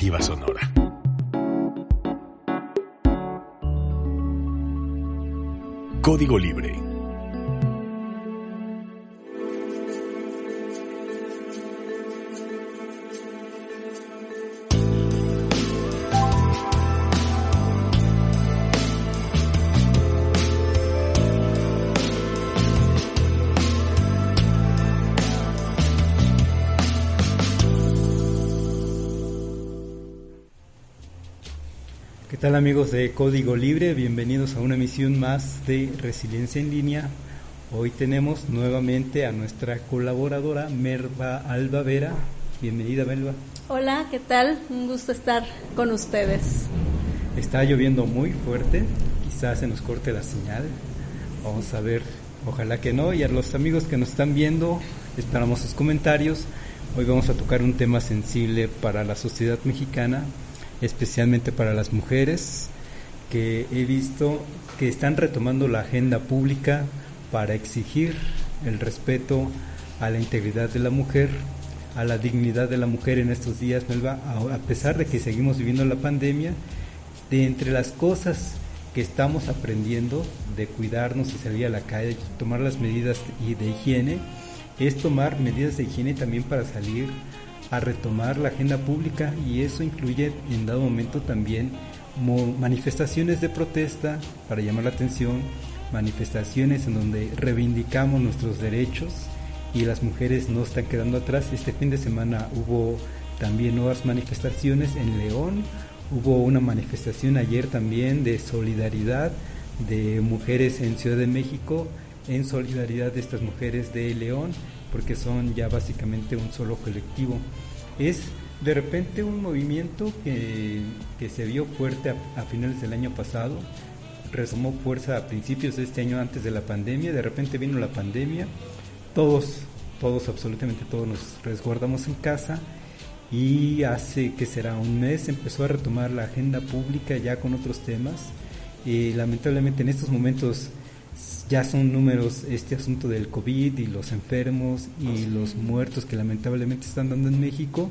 Alternativa Sonora. Código Libre. ¿Qué tal, amigos de Código Libre? Bienvenidos a una emisión más de Resiliencia en Línea. Hoy tenemos nuevamente a nuestra colaboradora Melba Alba Vera. Bienvenida, Melba. Hola, ¿qué tal? Un gusto estar con ustedes. Está lloviendo muy fuerte, quizás se nos corte la señal. Vamos a ver, ojalá que no. Y a los amigos que nos están viendo, esperamos sus comentarios. Hoy vamos a tocar un tema sensible para la sociedad mexicana, especialmente para las mujeres, que he visto que están retomando la agenda pública para exigir el respeto a la integridad de la mujer, a la dignidad de la mujer en estos días, Melba, a pesar de que seguimos viviendo la pandemia. De entre las cosas que estamos aprendiendo de cuidarnos y salir a la calle, tomar las medidas de higiene, es tomar medidas de higiene también para salir a retomar la agenda pública, y eso incluye en dado momento también manifestaciones de protesta para llamar la atención, manifestaciones en donde reivindicamos nuestros derechos y las mujeres no están quedando atrás. Este fin de semana hubo también nuevas manifestaciones en León, hubo una manifestación ayer también de solidaridad de mujeres en Ciudad de México, en solidaridad de estas mujeres de León, porque son ya básicamente un solo colectivo. Es de repente un movimiento que se vio fuerte a finales del año pasado, retomó fuerza a principios de este año antes de la pandemia. De repente vino la pandemia, todos, absolutamente todos nos resguardamos en casa, y hace que será un mes empezó a retomar la agenda pública ya con otros temas. Lamentablemente en estos momentos ya son números este asunto del COVID y los enfermos y los muertos que lamentablemente están dando en México,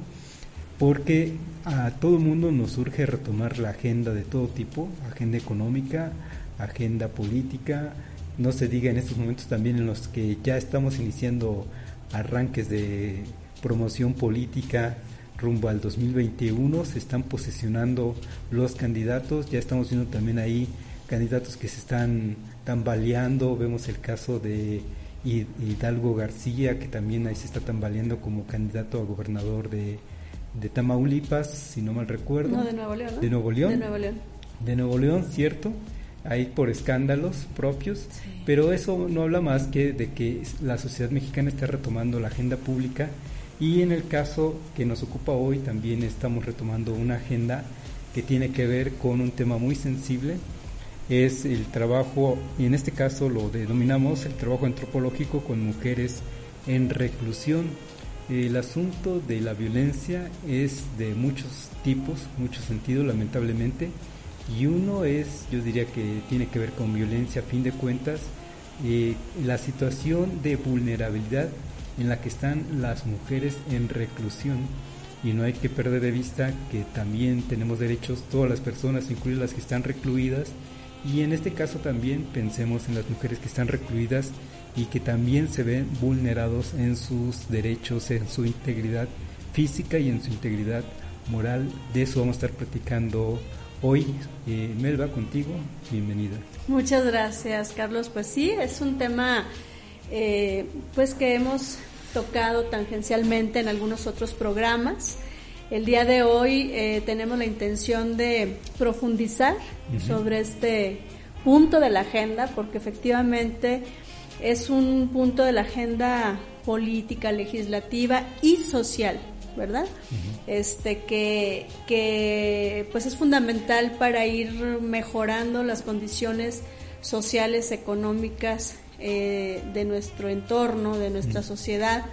porque a todo el mundo nos urge retomar la agenda de todo tipo, agenda económica, agenda política, no se diga en estos momentos también en los que ya estamos iniciando arranques de promoción política rumbo al 2021, se están posesionando los candidatos, ya estamos viendo también ahí candidatos que se están tambaleando. Vemos el caso de Hidalgo García, que también ahí se está tambaleando como candidato a gobernador de Tamaulipas, si no mal recuerdo. No, de Nuevo León, ¿no? ¿De Nuevo León? De Nuevo León. De Nuevo León, cierto, ahí por escándalos propios, sí. Pero eso no habla más que de que la sociedad mexicana está retomando la agenda pública, y en el caso que nos ocupa hoy también estamos retomando una agenda que tiene que ver con un tema muy sensible. Es el trabajo, y en este caso lo denominamos el trabajo antropológico con mujeres en reclusión. El asunto de la violencia es de muchos tipos, muchos sentidos, lamentablemente, y uno es, yo diría que tiene que ver con violencia a fin de cuentas, la situación de vulnerabilidad en la que están las mujeres en reclusión, y no hay que perder de vista que también tenemos derechos todas las personas, incluidas las que están recluidas. Y en este caso también pensemos en las mujeres que están recluidas y que también se ven vulnerados en sus derechos, en su integridad física y en su integridad moral. De eso vamos a estar platicando hoy. Melba, contigo, bienvenida. Muchas gracias, Carlos. Pues sí, es un tema pues que hemos tocado tangencialmente en algunos otros programas. El día de hoy tenemos la intención de profundizar sobre este punto de la agenda, porque efectivamente es un punto de la agenda política, legislativa y social, ¿verdad? Que pues es fundamental para ir mejorando las condiciones sociales, económicas de nuestro entorno, de nuestra sociedad.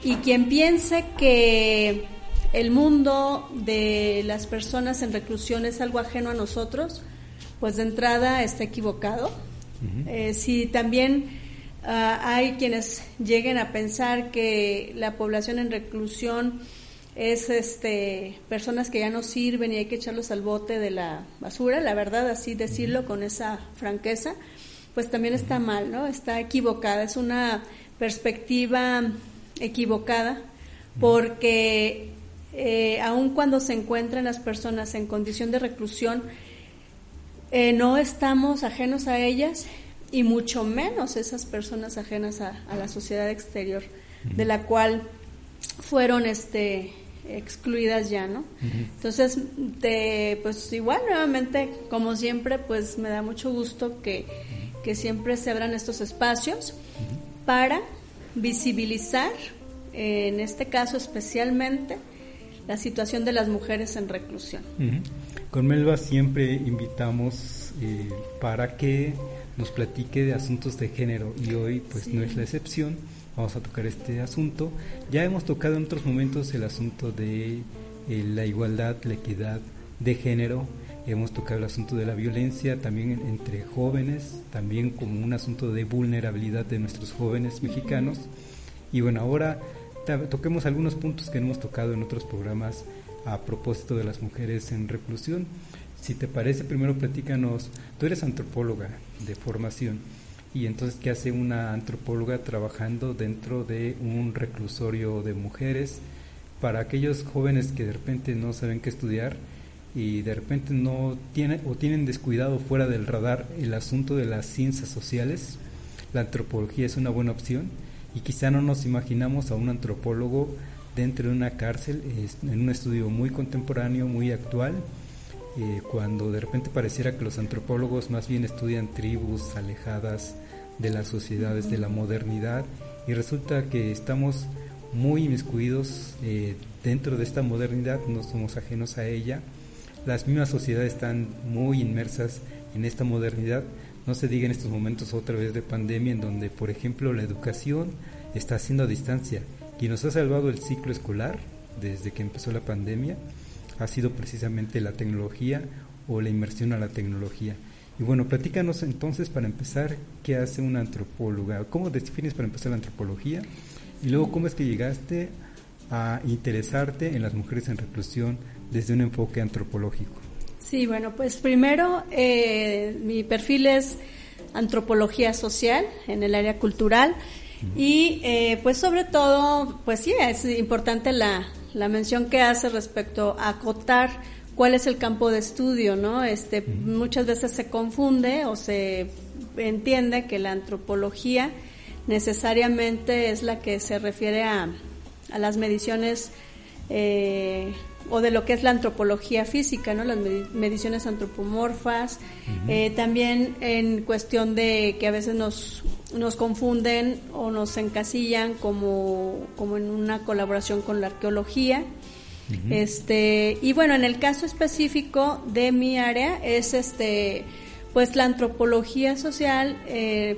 Y quien piense que el mundo de las personas en reclusión es algo ajeno a nosotros, pues de entrada está equivocado. Si también hay quienes lleguen a pensar que la población en reclusión es personas que ya no sirven y hay que echarlos al bote de la basura, la verdad, así decirlo con esa franqueza, pues también está mal, ¿no? Está equivocada, es una perspectiva equivocada, porque aun cuando se encuentran las personas en condición de reclusión, no estamos ajenos a ellas, y mucho menos esas personas ajenas a la sociedad exterior, de la cual fueron excluidas ya, ¿no? Entonces, pues igual nuevamente, como siempre, pues me da mucho gusto que siempre se abran estos espacios para visibilizar, en este caso especialmente, la situación de las mujeres en reclusión. Con Melba siempre invitamos para que nos platique de asuntos de género, y hoy pues no es la excepción. Vamos a tocar este asunto. Ya hemos tocado en otros momentos el asunto de la igualdad, la equidad de género. Hemos tocado el asunto de la violencia también entre jóvenes, también como un asunto de vulnerabilidad de nuestros jóvenes mexicanos. Y bueno, ahora toquemos algunos puntos que no hemos tocado en otros programas a propósito de las mujeres en reclusión. Si te parece, primero platícanos, tú eres antropóloga de formación, y entonces, ¿qué hace una antropóloga trabajando dentro de un reclusorio de mujeres para aquellos jóvenes que de repente no saben qué estudiar y de repente no tienen descuidado fuera del radar el asunto de las ciencias sociales? La antropología es una buena opción, y quizá no nos imaginamos a un antropólogo dentro de una cárcel, en un estudio muy contemporáneo, muy actual, cuando de repente pareciera que los antropólogos más bien estudian tribus alejadas de las sociedades de la modernidad, y resulta que estamos muy inmiscuidos dentro de esta modernidad, no somos ajenos a ella. Las mismas sociedades están muy inmersas en esta modernidad, no se diga en estos momentos otra vez de pandemia, en donde, por ejemplo, la educación está haciendo a distancia. Quien nos ha salvado el ciclo escolar desde que empezó la pandemia ha sido precisamente la tecnología, o la inmersión a la tecnología. Y bueno, platícanos entonces, para empezar, ¿qué hace una antropóloga? ¿Cómo defines para empezar la antropología? Y luego, ¿cómo es que llegaste a interesarte en las mujeres en reclusión desde un enfoque antropológico? Sí, bueno, pues primero mi perfil es antropología social en el área cultural, y pues sobre todo, pues sí, es importante la mención que hace respecto a acotar cuál es el campo de estudio, ¿no? Muchas veces se confunde o se entiende que la antropología necesariamente es la que se refiere a las mediciones o de lo que es la antropología física, ¿no? Las mediciones antropomorfas, también en cuestión de que a veces nos confunden o nos encasillan como en una colaboración con la arqueología. Y bueno, en el caso específico de mi área es pues la antropología social,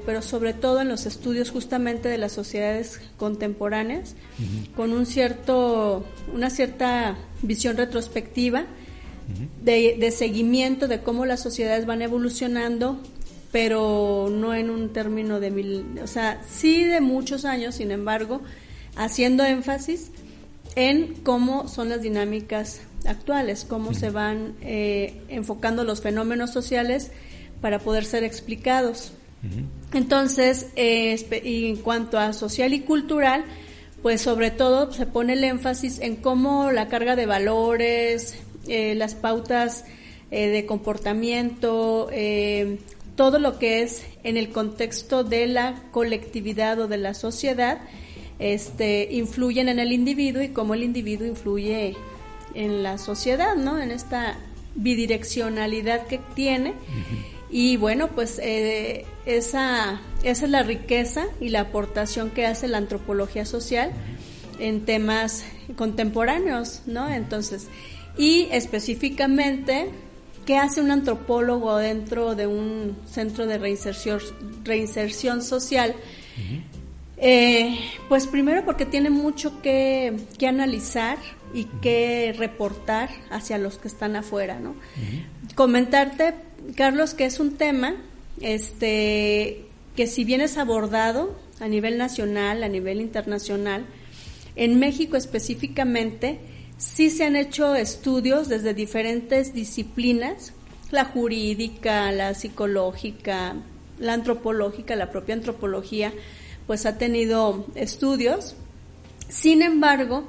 pero sobre todo en los estudios justamente de las sociedades contemporáneas, con una cierta visión retrospectiva de seguimiento de cómo las sociedades van evolucionando, pero no en un término sí de muchos años, sin embargo, haciendo énfasis en cómo son las dinámicas actuales, cómo se van enfocando los fenómenos sociales para poder ser explicados. Entonces, y en cuanto a social y cultural, pues sobre todo se pone el énfasis en cómo la carga de valores, las pautas de comportamiento, todo lo que es en el contexto de la colectividad o de la sociedad, influyen en el individuo, y cómo el individuo influye en la sociedad, ¿no? En esta bidireccionalidad que tiene. Y bueno, pues esa es la riqueza y la aportación que hace la antropología social en temas contemporáneos, ¿no? Entonces, y específicamente, ¿qué hace un antropólogo dentro de un centro de reinserción social? Pues primero porque tiene mucho que analizar y que reportar hacia los que están afuera, ¿no? Comentarte, Carlos, que es un tema que si bien es abordado a nivel nacional, a nivel internacional, en México específicamente sí se han hecho estudios desde diferentes disciplinas, la jurídica, la psicológica, la antropológica, la propia antropología, pues ha tenido estudios. Sin embargo,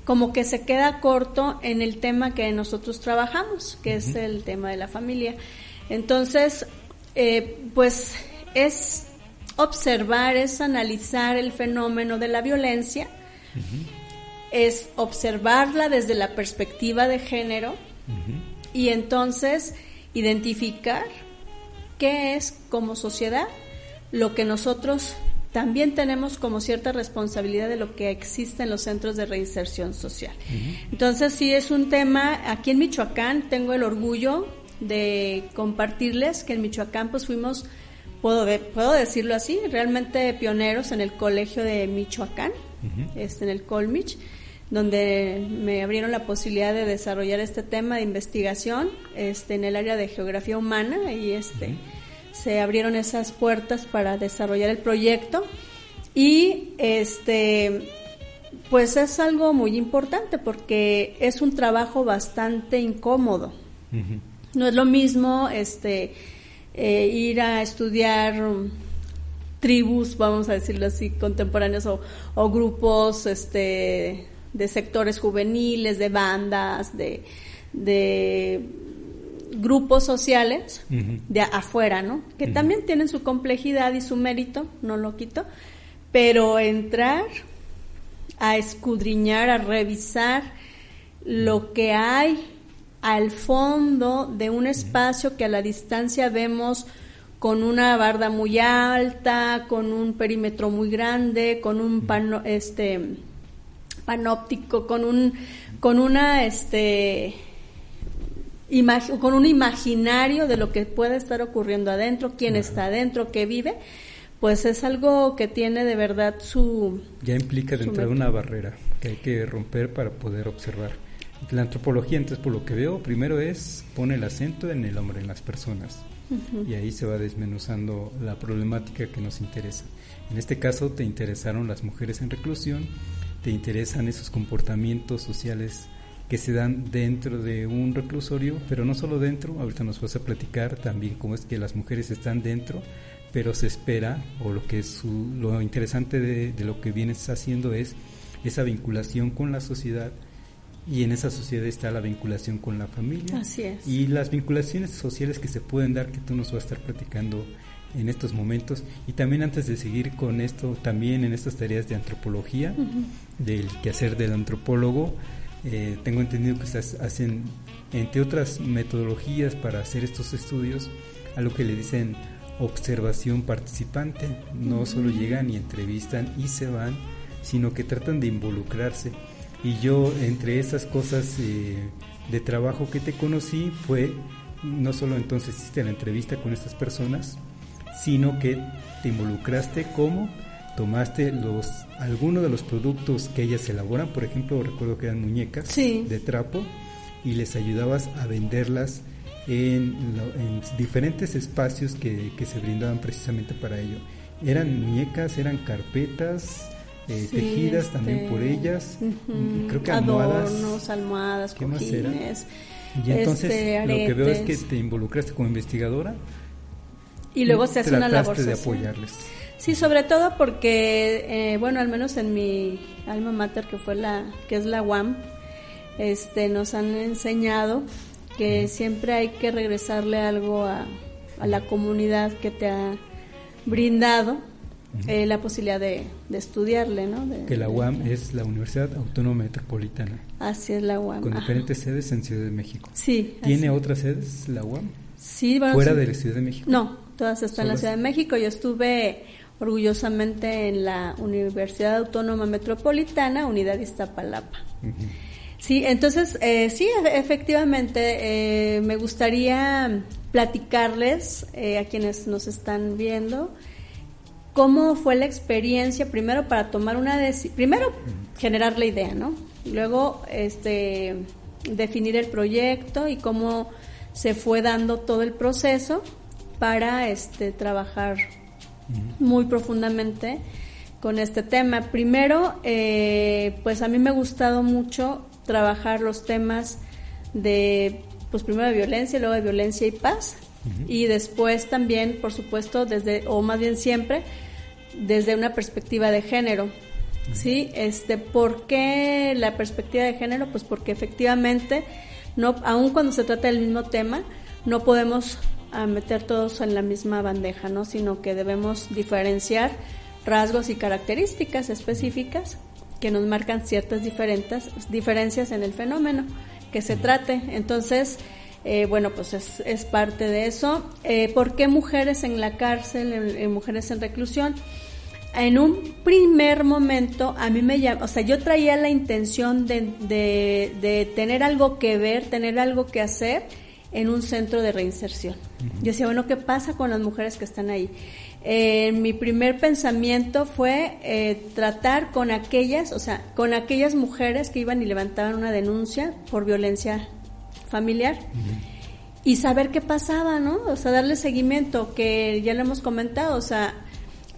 como que se queda corto en el tema que nosotros trabajamos, que es el tema de la familia. Entonces, pues es observar, es analizar el fenómeno de la violencia, es observarla desde la perspectiva de género y entonces identificar qué es como sociedad lo que nosotros también tenemos como cierta responsabilidad de lo que existe en los centros de reinserción social. Entonces sí es un tema, aquí en Michoacán tengo el orgullo de compartirles que en Michoacán pues fuimos, puedo decirlo así, realmente pioneros en el colegio de Michoacán, en el Colmich, donde me abrieron la posibilidad de desarrollar este tema de investigación en el área de geografía humana y se abrieron esas puertas para desarrollar el proyecto y pues es algo muy importante porque es un trabajo bastante incómodo. No es lo mismo ir a estudiar tribus, vamos a decirlo así, contemporáneos o grupos de sectores juveniles, de bandas, de grupos sociales de afuera, ¿no? Que también tienen su complejidad y su mérito, no lo quito, pero entrar a escudriñar, a revisar lo que hay al fondo de un espacio que a la distancia vemos con una barda muy alta, con un perímetro muy grande, con un panóptico, con un imaginario de lo que puede estar ocurriendo adentro, quién está adentro, qué vive, pues es algo que tiene de verdad ya implica de entrada una barrera que hay que romper para poder observar. La antropología, entonces, por lo que veo, primero pone el acento en el hombre, en las personas, y ahí se va desmenuzando la problemática que nos interesa. En este caso te interesaron las mujeres en reclusión, te interesan esos comportamientos sociales que se dan dentro de un reclusorio, pero no solo dentro, ahorita nos vas a platicar también cómo es que las mujeres están dentro, pero se espera, o lo que es lo interesante de lo que vienes haciendo es esa vinculación con la sociedad, y en esa sociedad está la vinculación con la familia. Así es. Y las vinculaciones sociales que se pueden dar, que tú nos vas a estar platicando en estos momentos. Y también antes de seguir con esto, también en estas tareas de antropología, del quehacer del antropólogo, tengo entendido que hacen, entre otras metodologías para hacer estos estudios, algo que le dicen observación participante. No solo llegan y entrevistan y se van, sino que tratan de involucrarse. Y yo, entre esas cosas de trabajo que te conocí, fue no solo entonces hiciste la entrevista con estas personas, sino que te involucraste como tomaste algunos de los productos que ellas elaboran. Por ejemplo, recuerdo que eran muñecas de trapo, y les ayudabas a venderlas en diferentes espacios que se brindaban precisamente para ello. Eran muñecas, eran carpetas tejidas también por ellas, creo que adornos, almohadas, cojines. Y entonces lo que veo es que te involucraste como investigadora y luego se hace una labor social de apoyarles. Sí, sobre todo porque al menos en mi alma mater, que es la UAM, nos han enseñado que siempre hay que regresarle algo a la comunidad que te ha brindado la posibilidad de estudiarle, ¿no? Que la UAM es la Universidad Autónoma Metropolitana. Así es, la UAM. Con diferentes sedes en Ciudad de México. Sí. ¿Tiene otras sedes la UAM? Sí. ¿Fuera de la Ciudad de México? No, todas están en la Ciudad de México. Yo estuve orgullosamente en la Universidad Autónoma Metropolitana, Unidad Iztapalapa. Sí, entonces, sí, efectivamente, me gustaría platicarles a quienes nos están viendo cómo fue la experiencia, primero para tomar una decisión, primero generar la idea, ¿no? Luego definir el proyecto y cómo se fue dando todo el proceso para trabajar muy profundamente con este tema. Primero, pues a mí me ha gustado mucho trabajar los temas de, pues primero de violencia, luego de violencia y paz, y después también, por supuesto, o más bien siempre, desde una perspectiva de género. ¿Sí? ¿Por qué la perspectiva de género? Pues porque efectivamente, aun cuando se trata del mismo tema, no podemos meter todos en la misma bandeja, ¿no? Sino que debemos diferenciar rasgos y características específicas que nos marcan ciertas diferencias en el fenómeno que se trate. Entonces, bueno, pues es parte de eso. ¿Por qué mujeres en la cárcel, mujeres en reclusión? En un primer momento a mí me llama, o sea, yo traía la intención de tener algo que ver, tener algo que hacer en un centro de reinserción. Yo decía, bueno, ¿qué pasa con las mujeres que están ahí? Mi primer pensamiento fue tratar con aquellas mujeres que iban y levantaban una denuncia por violencia familiar y saber qué pasaba, ¿no? O sea, darle seguimiento, que ya lo hemos comentado, o sea,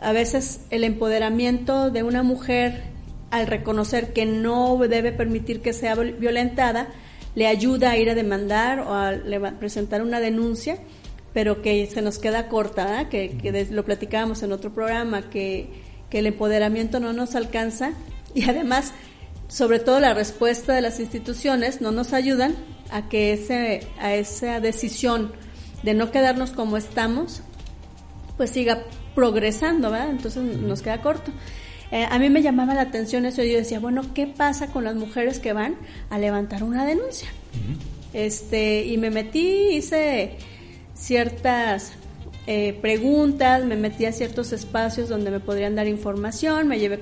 a veces el empoderamiento de una mujer al reconocer que no debe permitir que sea violentada, le ayuda a ir a demandar o a presentar una denuncia, pero que se nos queda corta, ¿eh? Que lo platicábamos en otro programa, que el empoderamiento no nos alcanza y además, sobre todo la respuesta de las instituciones no nos ayudan a que esa decisión de no quedarnos como estamos, pues siga progresando, ¿verdad? Entonces nos queda corto. A mí me llamaba la atención eso, y yo decía, bueno, ¿qué pasa con las mujeres que van a levantar una denuncia? Y me metí, hice ciertas preguntas, me metí a ciertos espacios donde me podrían dar información, me llevé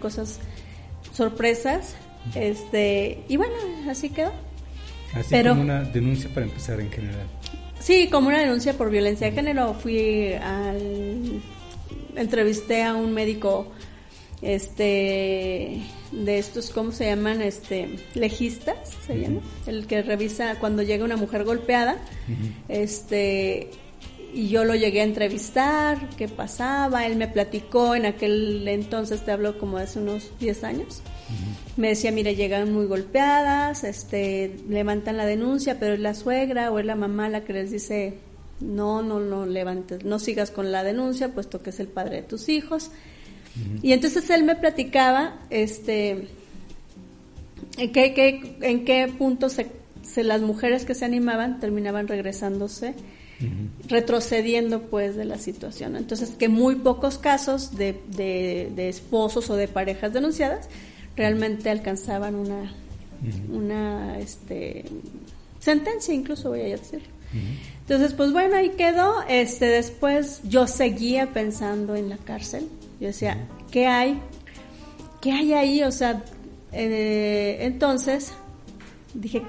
sorpresas, y bueno, así quedó. Pero, como una denuncia para empezar en general. Sí, como una denuncia por violencia de género. Entrevisté a un médico de estos, ¿cómo se llaman? Legistas, se llama, el que revisa cuando llega una mujer golpeada, y yo lo llegué a entrevistar, qué pasaba, él me platicó, en aquel entonces, te hablo como de hace unos 10 años, me decía, mire, llegan muy golpeadas, levantan la denuncia, pero es la suegra o es la mamá la que les dice, no levantes, no sigas con la denuncia, puesto que es el padre de tus hijos. Y entonces él me platicaba en qué punto las mujeres que se animaban terminaban regresándose, retrocediendo pues de la situación. Entonces, que muy pocos casos de esposos o de parejas denunciadas realmente alcanzaban una sentencia, incluso voy a decirlo. Entonces, pues bueno, ahí quedó. Después yo seguía pensando en la cárcel. Yo decía, ¿qué hay ahí? O sea, entonces dije,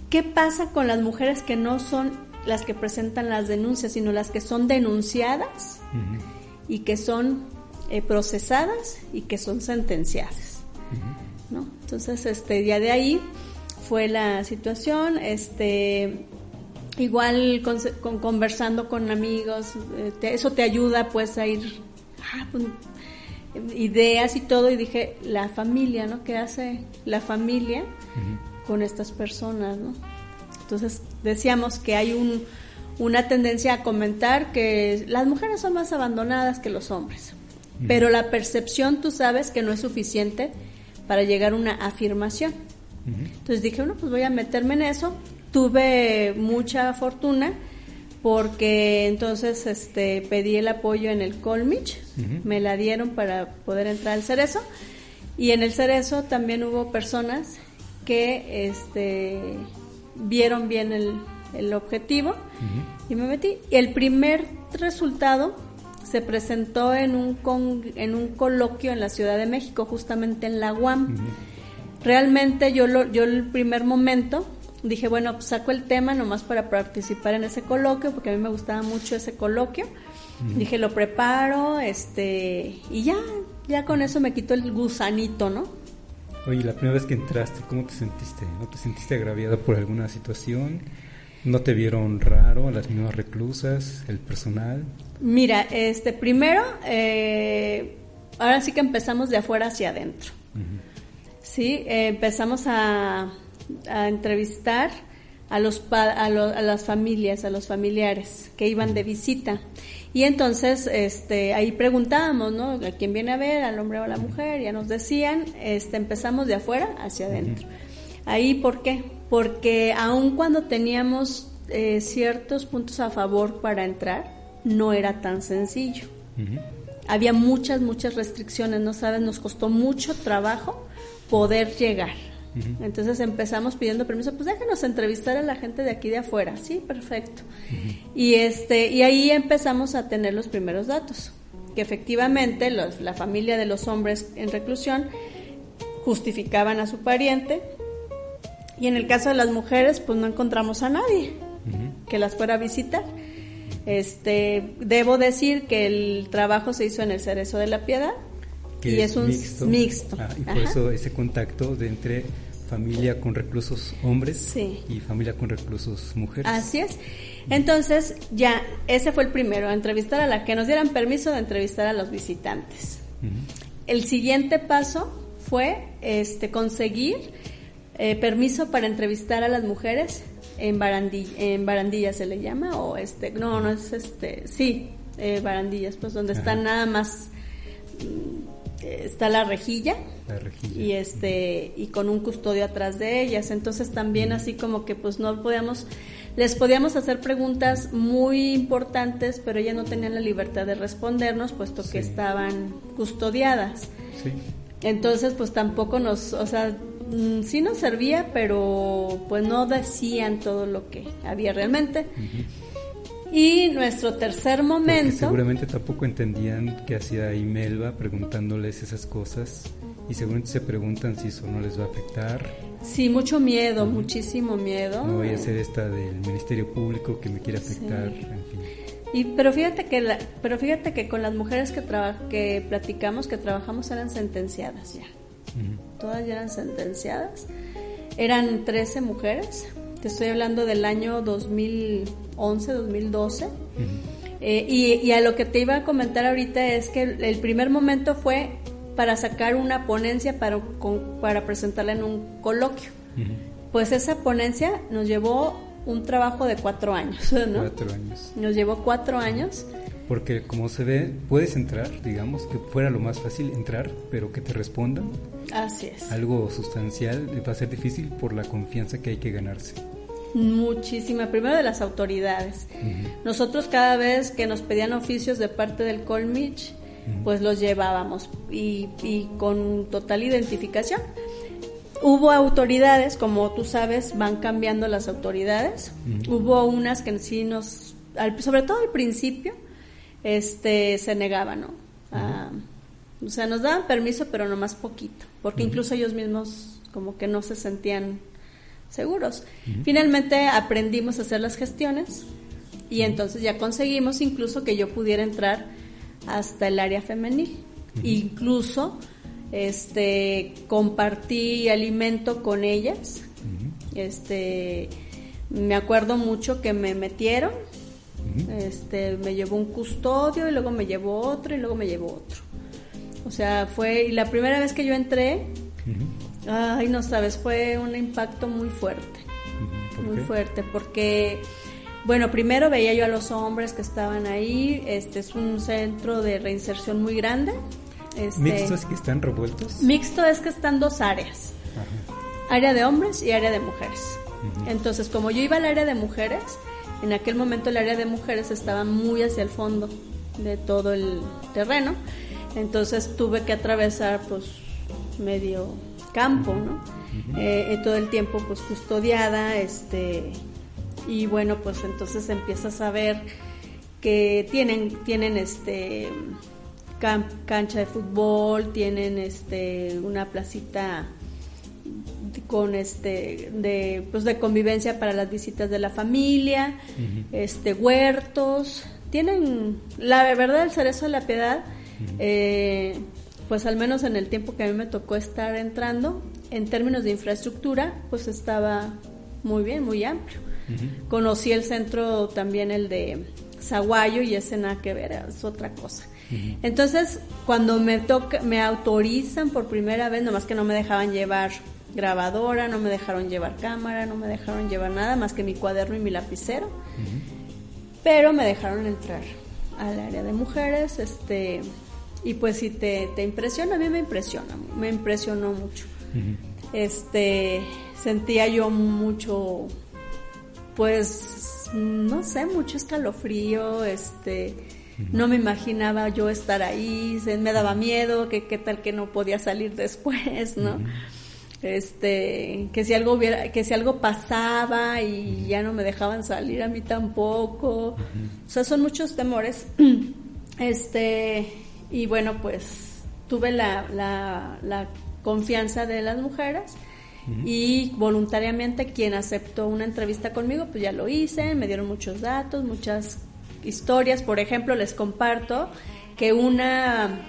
¿qué pasa con las mujeres que no son las que presentan las denuncias, sino las que son denunciadas y que son procesadas y que son sentenciadas? ¿No? Entonces, ya de ahí fue la situación. Igual conversando con amigos, eso te ayuda pues a ir pues, ideas y todo, y dije, la familia, ¿no? ¿Qué hace la familia con estas personas, ¿no? Entonces decíamos que hay una tendencia a comentar que las mujeres son más abandonadas que los hombres, pero la percepción, tú sabes, que no es suficiente para llegar a una afirmación. Entonces dije, bueno, pues voy a meterme en eso. Tuve mucha fortuna porque entonces pedí el apoyo en el Colmich, me la dieron para poder entrar al Cerezo, y en el Cerezo también hubo personas que vieron bien el objetivo y me metí. Y el primer resultado se presentó en un coloquio en la Ciudad de México, justamente en la UAM. Realmente yo el primer momento dije, bueno, pues saco el tema nomás para participar en ese coloquio, porque a mí me gustaba mucho ese coloquio. Dije, lo preparo, y ya con eso me quitó el gusanito, ¿no? Oye, la primera vez que entraste, ¿cómo te sentiste? ¿No te sentiste agraviada por alguna situación? ¿No te vieron raro las mismas reclusas, el personal? Mira, primero, ahora sí que empezamos de afuera hacia adentro. Sí, empezamos a entrevistar a las familias, a los familiares que iban de visita. Y entonces ahí preguntábamos, ¿no? ¿A quién viene a ver? ¿Al hombre o a la mujer? Ya nos decían, empezamos de afuera hacia adentro. Ahí, ¿por qué? Porque aun cuando teníamos ciertos puntos a favor para entrar, no era tan sencillo. Había muchas restricciones, no sabes, nos costó mucho trabajo poder llegar. Entonces empezamos pidiendo permiso, pues déjenos entrevistar a la gente de aquí de afuera. Sí, perfecto. Y ahí empezamos a tener los primeros datos, que efectivamente la familia de los hombres en reclusión justificaban a su pariente, y en el caso de las mujeres pues no encontramos a nadie que las fuera a visitar. Debo decir que el trabajo se hizo en el Cerezo de la Piedad, y es un mixto. Y por eso ese contacto de entre familia con reclusos hombres y familia con reclusos mujeres. Así es. Entonces, ya, ese fue el primero, entrevistar que nos dieran permiso de entrevistar a los visitantes. El siguiente paso fue conseguir permiso para entrevistar a las mujeres en barandillas se le llama, o barandillas, pues donde están nada más, está la rejilla. Y con un custodio atrás de ellas. Entonces también así como que pues les podíamos hacer preguntas muy importantes, pero ellas no tenían la libertad de respondernos, puesto que estaban custodiadas. Entonces pues tampoco sí nos servía, pero pues no decían todo lo que había realmente. Y nuestro tercer momento... Porque seguramente tampoco entendían qué hacía Imelva preguntándoles esas cosas, y seguramente se preguntan si eso no les va a afectar. Sí, mucho miedo, muchísimo miedo. No voy a ser esta del Ministerio Público que me quiere afectar, en fin. Pero fíjate que con las mujeres que platicamos, que trabajamos, eran sentenciadas ya. Todas ya eran sentenciadas. Eran 13 mujeres. Te estoy hablando del año 2011, 2012. Y a lo que te iba a comentar ahorita es que el primer momento fue para sacar una ponencia para presentarla en un coloquio. Pues esa ponencia nos llevó un trabajo de 4 años, ¿no? 4 años. Nos llevó 4 años. Porque como se ve, puedes entrar, digamos, que fuera lo más fácil entrar, pero que te respondan. Así es. Algo sustancial va a ser difícil por la confianza que hay que ganarse. Muchísima, primero de las autoridades. Nosotros cada vez que nos pedían oficios de parte del Colmich, pues los llevábamos y con total identificación. Hubo autoridades, como tú sabes, van cambiando las autoridades. Hubo unas que sí sobre todo al principio, se negaban, ¿no? O sea, nos daban permiso, pero nomás poquito, porque incluso ellos mismos como que no se sentían seguros. Finalmente aprendimos a hacer las gestiones y entonces ya conseguimos incluso que yo pudiera entrar hasta el área femenil. Incluso compartí alimento con ellas. Me acuerdo mucho que me metieron, me llevó un custodio y luego me llevó otro y luego me llevó otro. O sea, y la primera vez que yo entré, ay, no sabes, fue un impacto muy fuerte. Muy fuerte, porque bueno, primero veía yo a los hombres que estaban ahí. Es un centro de reinserción muy grande. ¿Mixto es que están revueltos? Mixto es que están 2 áreas. Área de hombres y área de mujeres. Entonces, como yo iba al área de mujeres, en aquel momento el área de mujeres estaba muy hacia el fondo de todo el terreno. Entonces tuve que atravesar pues medio campo, ¿no? Todo el tiempo pues custodiada, y bueno, pues entonces empiezas a ver que tienen cancha de fútbol, tienen una placita con de convivencia para las visitas de la familia, huertos, tienen, la verdad, el Cerezo de la Piedad, pues al menos en el tiempo que a mí me tocó estar entrando, en términos de infraestructura, pues estaba muy bien, muy amplio. Conocí el centro también, el de Zaguayo, y ese nada que ver, es otra cosa. Entonces, cuando me autorizan por primera vez, nomás que no me dejaban llevar grabadora, no me dejaron llevar cámara, no me dejaron llevar nada más que mi cuaderno y mi lapicero, pero me dejaron entrar al área de mujeres, y pues si te impresiona, a mí me impresionó mucho. Sentía yo mucho, pues, no sé, mucho escalofrío, no me imaginaba yo estar ahí, me daba miedo, que qué tal que no podía salir después, ¿no? Que si algo pasaba y ya no me dejaban salir, a mí tampoco. O sea, son muchos temores. Y bueno, pues tuve la confianza de las mujeres y voluntariamente quien aceptó una entrevista conmigo, pues ya lo hice, me dieron muchos datos, muchas historias. Por ejemplo, les comparto que una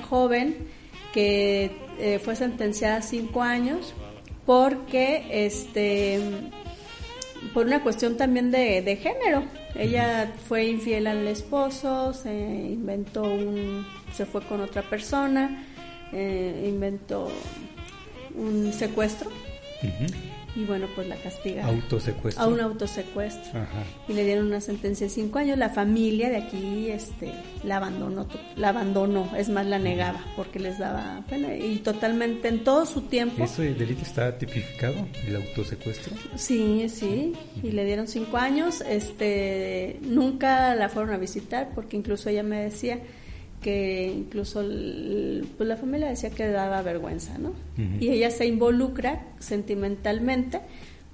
joven que fue sentenciada a 5 años porque por una cuestión también de género. Ella fue infiel al esposo, se fue con otra persona, inventó un secuestro. Y bueno, pues la castigaron. ¿Autosecuestro? A un autosecuestro. Ajá. Y le dieron una sentencia de 5 años. La familia de aquí la abandonó, es más, la negaba porque les daba pena. Y totalmente, en todo su tiempo. ¿Ese delito está tipificado, el autosecuestro? Sí, y le dieron 5 años. Nunca la fueron a visitar porque incluso ella me decía que incluso pues la familia decía que daba vergüenza, ¿no? Y ella se involucra sentimentalmente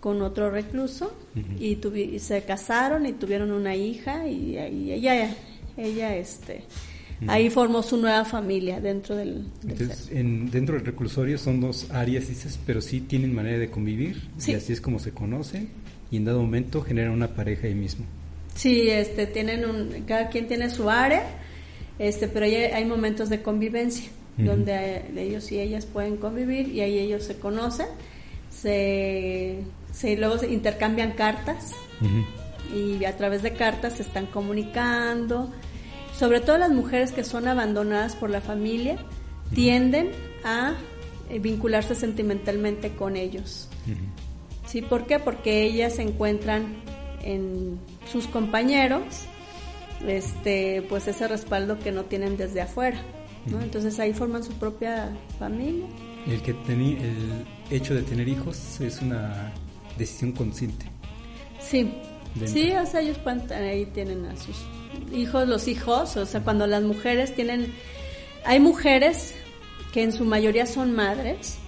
con otro recluso y se casaron y tuvieron una hija y ella ahí formó su nueva familia dentro del Entonces, dentro del reclusorio son 2 áreas, dices, pero sí tienen manera de convivir, sí. Y así es como se conocen y en dado momento generan una pareja ahí mismo. Sí, cada quien tiene su área. Pero hay momentos de convivencia donde ellos y ellas pueden convivir y ahí ellos se conocen, luego se intercambian cartas y a través de cartas se están comunicando. Sobre todo las mujeres que son abandonadas por la familia tienden a vincularse sentimentalmente con ellos. ¿Sí? ¿Por qué? Porque ellas se encuentran en sus compañeros pues ese respaldo que no tienen desde afuera, ¿no? Entonces ahí forman su propia familia. El hecho de tener hijos es una decisión consciente. Sí, sí, o sea, ellos ahí tienen a sus hijos, o sea, cuando las mujeres hay mujeres que en su mayoría son madres,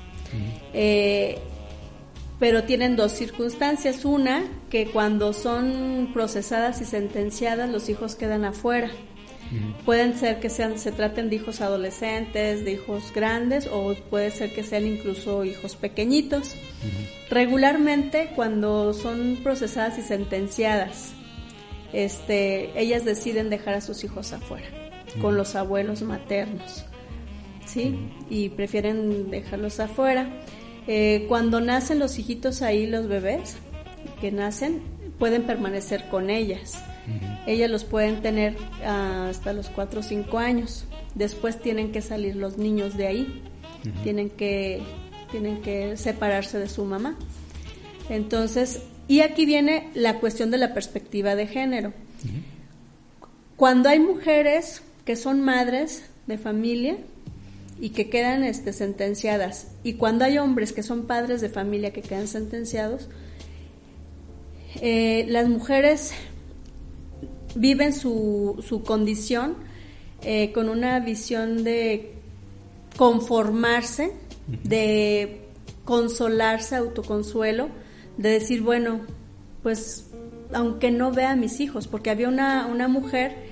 pero tienen 2 circunstancias. Una, que cuando son procesadas y sentenciadas, los hijos quedan afuera. Pueden ser que se traten de hijos adolescentes, de hijos grandes, o puede ser que sean incluso hijos pequeñitos. Regularmente, cuando son procesadas y sentenciadas, ellas deciden dejar a sus hijos afuera, con los abuelos maternos, ¿sí? Y prefieren dejarlos afuera. Cuando nacen los hijitos ahí, los bebés que nacen, pueden permanecer con ellas. Ellas los pueden tener hasta los 4 o 5 años. Después tienen que salir los niños de ahí. Tienen que separarse de su mamá. Entonces, y aquí viene la cuestión de la perspectiva de género. Cuando hay mujeres que son madres de familia y que quedan sentenciadas, y cuando hay hombres que son padres de familia que quedan sentenciados, las mujeres viven su condición con una visión de conformarse, de consolarse, autoconsuelo, de decir, bueno, pues aunque no vea a mis hijos, porque había una mujer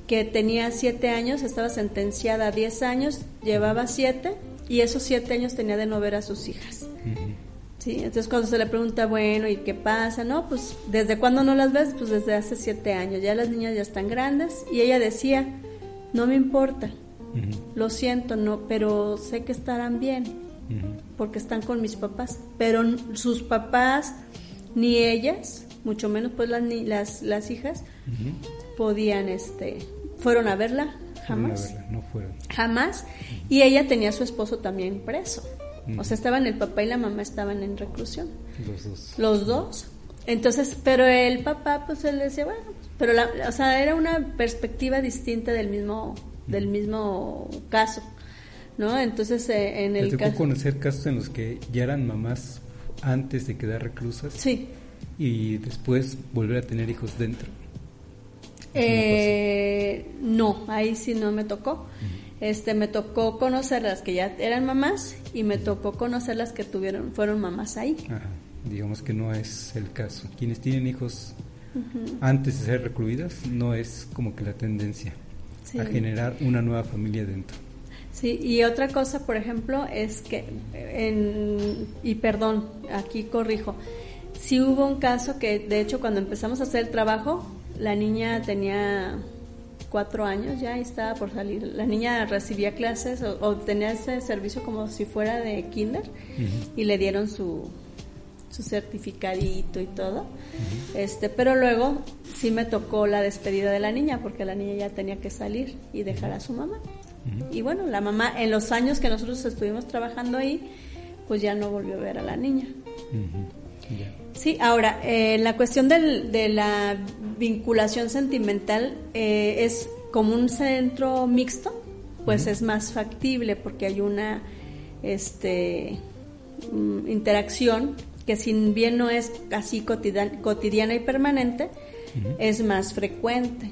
que tenía 7 años, estaba sentenciada a 10 años, llevaba 7, y esos 7 años tenía de no ver a sus hijas. ¿Sí? Entonces cuando se le pregunta, bueno, ¿y qué pasa? No, pues, ¿desde cuándo no las ves? Pues desde hace 7 años, ya las niñas ya están grandes, y ella decía, no me importa, lo siento, no, pero sé que estarán bien, porque están con mis papás, pero sus papás, ni ellas, mucho menos pues las hijas, podían, fueron a verla, jamás. La verdad, no fueron. Jamás. Y ella tenía a su esposo también preso. O sea, estaban el papá y la mamá estaban en reclusión. Los dos. Entonces, pero el papá, pues él decía, bueno, pero o sea, era una perspectiva distinta del mismo caso, ¿no? Entonces, en el caso... ¿Te tocó caso... conocer casos en los que ya eran mamás antes de quedar reclusas? Sí. Y después volver a tener hijos dentro. No, ahí sí no me tocó. Me tocó conocer las que ya eran mamás y me tocó conocer las que fueron mamás ahí. Ajá. Digamos que no es el caso. Quienes tienen hijos antes de ser recluidas, no es como que la tendencia a generar una nueva familia dentro. Sí, y otra cosa, por ejemplo, es que, y perdón, aquí corrijo, sí hubo un caso que, de hecho, cuando empezamos a hacer el trabajo, la niña tenía 4 años ya y estaba por salir. La niña recibía clases o tenía ese servicio como si fuera de kinder y le dieron su certificadito y todo. Pero luego sí me tocó la despedida de la niña porque la niña ya tenía que salir y dejar a su mamá. Y bueno, la mamá en los años que nosotros estuvimos trabajando ahí, pues ya no volvió a ver a la niña. Sí, ahora, la cuestión de la vinculación sentimental es como un centro mixto, pues es más factible porque hay una interacción que si bien no es así cotidiana y permanente, es más frecuente,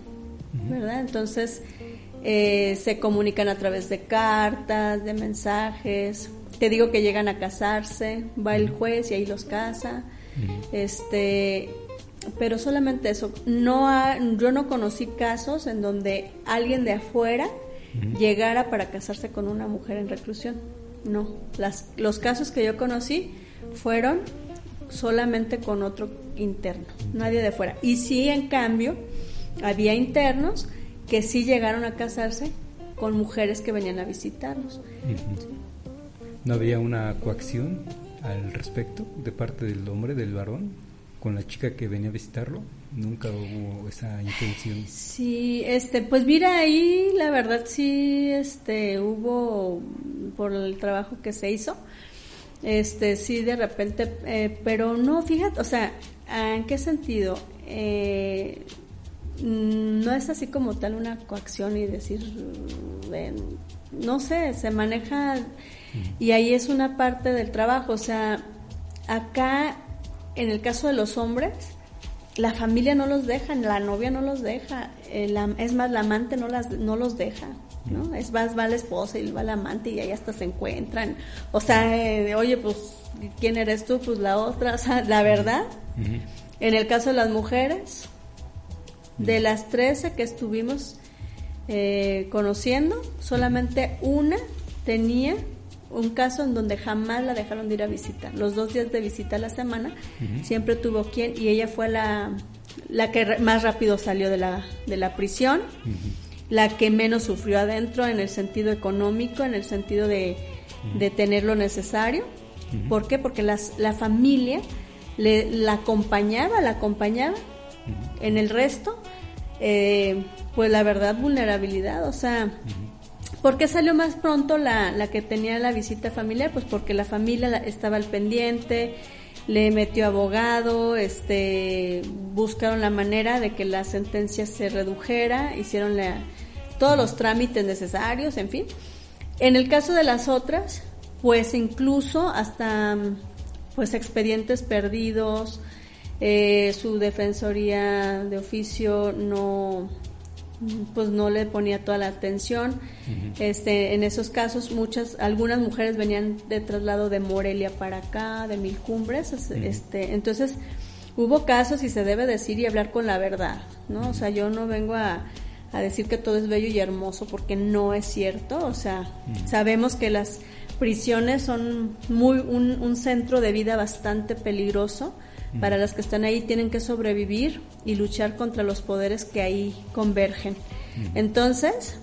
¿verdad? Entonces, se comunican a través de cartas, de mensajes. Te digo que llegan a casarse, va el juez y ahí los casa. Pero solamente eso. Yo no conocí casos en donde alguien de afuera llegara para casarse con una mujer en reclusión. No, los casos que yo conocí fueron solamente con otro interno, nadie de afuera. Y sí, en cambio, había internos que sí llegaron a casarse con mujeres que venían a visitarlos. ¿No había una coacción al respecto de parte del hombre, del varón, con la chica que venía a visitarlo? ¿Nunca hubo esa intención? Sí, pues mira, ahí la verdad sí, hubo, por el trabajo que se hizo, sí de repente, pero no, fíjate, o sea, ¿en qué sentido? No es así como tal una coacción y decir, no sé, se maneja y ahí es una parte del trabajo. O sea, acá en el caso de los hombres, la familia no los deja, la novia no los deja, es más, la amante no los deja, ¿no? Es más, va la esposa y va la amante y ahí hasta se encuentran. O sea, oye, pues, ¿quién eres tú? Pues la otra. O sea, la verdad, en el caso de las mujeres, de las 13 que estuvimos conociendo, solamente una tenía un caso en donde jamás la dejaron de ir a visitar. Los 2 días de visita a la semana, siempre tuvo quien, y ella fue la que más rápido salió de la prisión, la que menos sufrió adentro en el sentido económico, en el sentido de tener lo necesario. ¿Por qué? Porque la familia la acompañaba. En el resto, pues la verdad, vulnerabilidad, o sea, ¿por qué salió más pronto la que tenía la visita familiar? Pues porque la familia estaba al pendiente, le metió abogado, buscaron la manera de que la sentencia se redujera, hicieron todos los trámites necesarios, en fin. En el caso de las otras, pues incluso hasta pues expedientes perdidos, su defensoría de oficio no le ponía toda la atención. En esos casos algunas mujeres venían de traslado de Morelia para acá, de Mil Cumbres, entonces hubo casos, y se debe decir y hablar con la verdad, ¿no? O sea, yo no vengo a decir que todo es bello y hermoso, porque no es cierto. O sea, sabemos que las prisiones son un centro de vida bastante peligroso. Para las que están ahí, tienen que sobrevivir y luchar contra los poderes que ahí convergen. Entonces,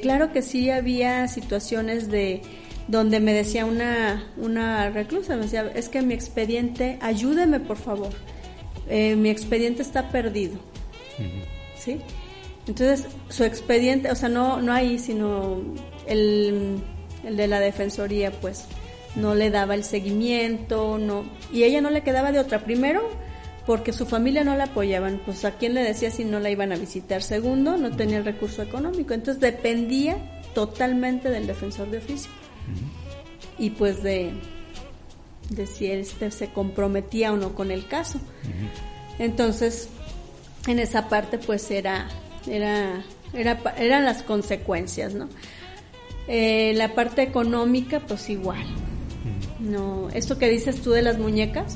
claro que sí había situaciones donde me decía una reclusa, me decía, es que mi expediente, ayúdeme por favor, mi expediente está perdido. ¿Sí? Entonces, su expediente, o sea, no ahí, sino el de la Defensoría, pues, no le daba el seguimiento, no, y ella no le quedaba de otra. Primero, porque su familia no la apoyaban, pues, ¿a quién le decía si no la iban a visitar? Segundo, no tenía el recurso económico, entonces dependía totalmente del defensor de oficio. Y pues de si se comprometía o no con el caso. Entonces, en esa parte pues eran las consecuencias, ¿no? La parte económica pues igual. No, esto que dices tú de las muñecas,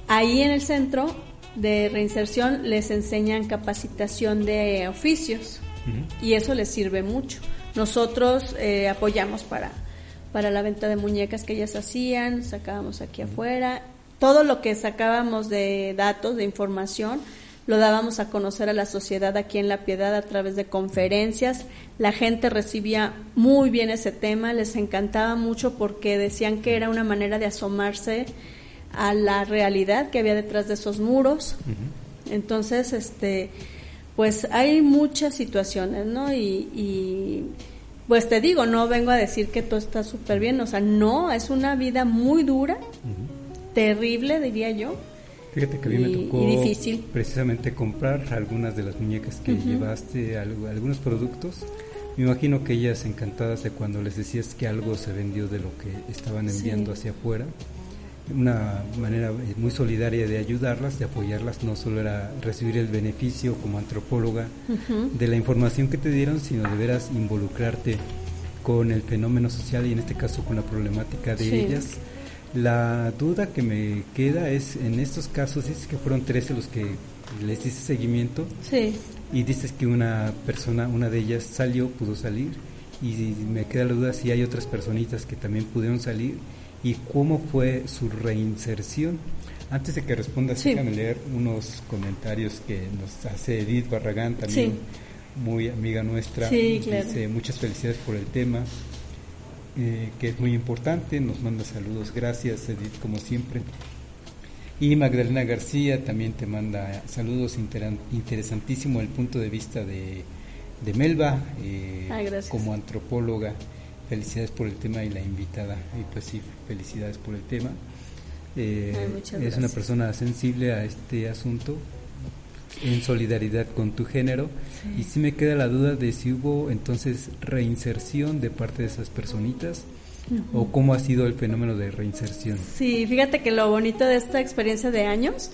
ahí en el centro de reinserción les enseñan capacitación de oficios y eso les sirve mucho. Nosotros apoyamos para la venta de muñecas que ellas hacían, sacábamos aquí afuera, todo lo que sacábamos de datos, de información, lo dábamos a conocer a la sociedad aquí en La Piedad a través de conferencias. La gente recibía muy bien ese tema, les encantaba mucho porque decían que era una manera de asomarse a la realidad que había detrás de esos muros. Entonces, pues hay muchas situaciones, ¿no? Y pues te digo, no vengo a decir que todo está súper bien, o sea, no, es una vida muy dura, terrible, diría yo. Fíjate que a mí me tocó y difícil. Precisamente comprar algunas de las muñecas que llevaste, algunos productos. Me imagino que ellas encantadas de cuando les decías que algo se vendió de lo que estaban enviando hacia afuera. Una manera muy solidaria de ayudarlas, de apoyarlas, no solo era recibir el beneficio como antropóloga de la información que te dieron, sino de veras involucrarte con el fenómeno social y en este caso con la problemática de ellas. La duda que me queda es, en estos casos, dices que fueron 13 los que les diste seguimiento y dices que una persona, una de ellas pudo salir, y me queda la duda si hay otras personitas que también pudieron salir y cómo fue su reinserción. Antes de que respondas, déjame leer unos comentarios que nos hace Edith Barragán, también muy amiga nuestra. Dice, muchas felicidades por el tema, que es muy importante, nos manda saludos, gracias Edith, como siempre. Y Magdalena García también te manda saludos, interesantísimo el punto de vista de Melba, como antropóloga. Felicidades por el tema y la invitada, y pues sí, felicidades por el tema. Es una persona sensible a este asunto, en solidaridad con tu género, y sí me queda la duda de si hubo entonces reinserción de parte de esas personitas, o cómo ha sido el fenómeno de reinserción. Sí, fíjate que lo bonito de esta experiencia de años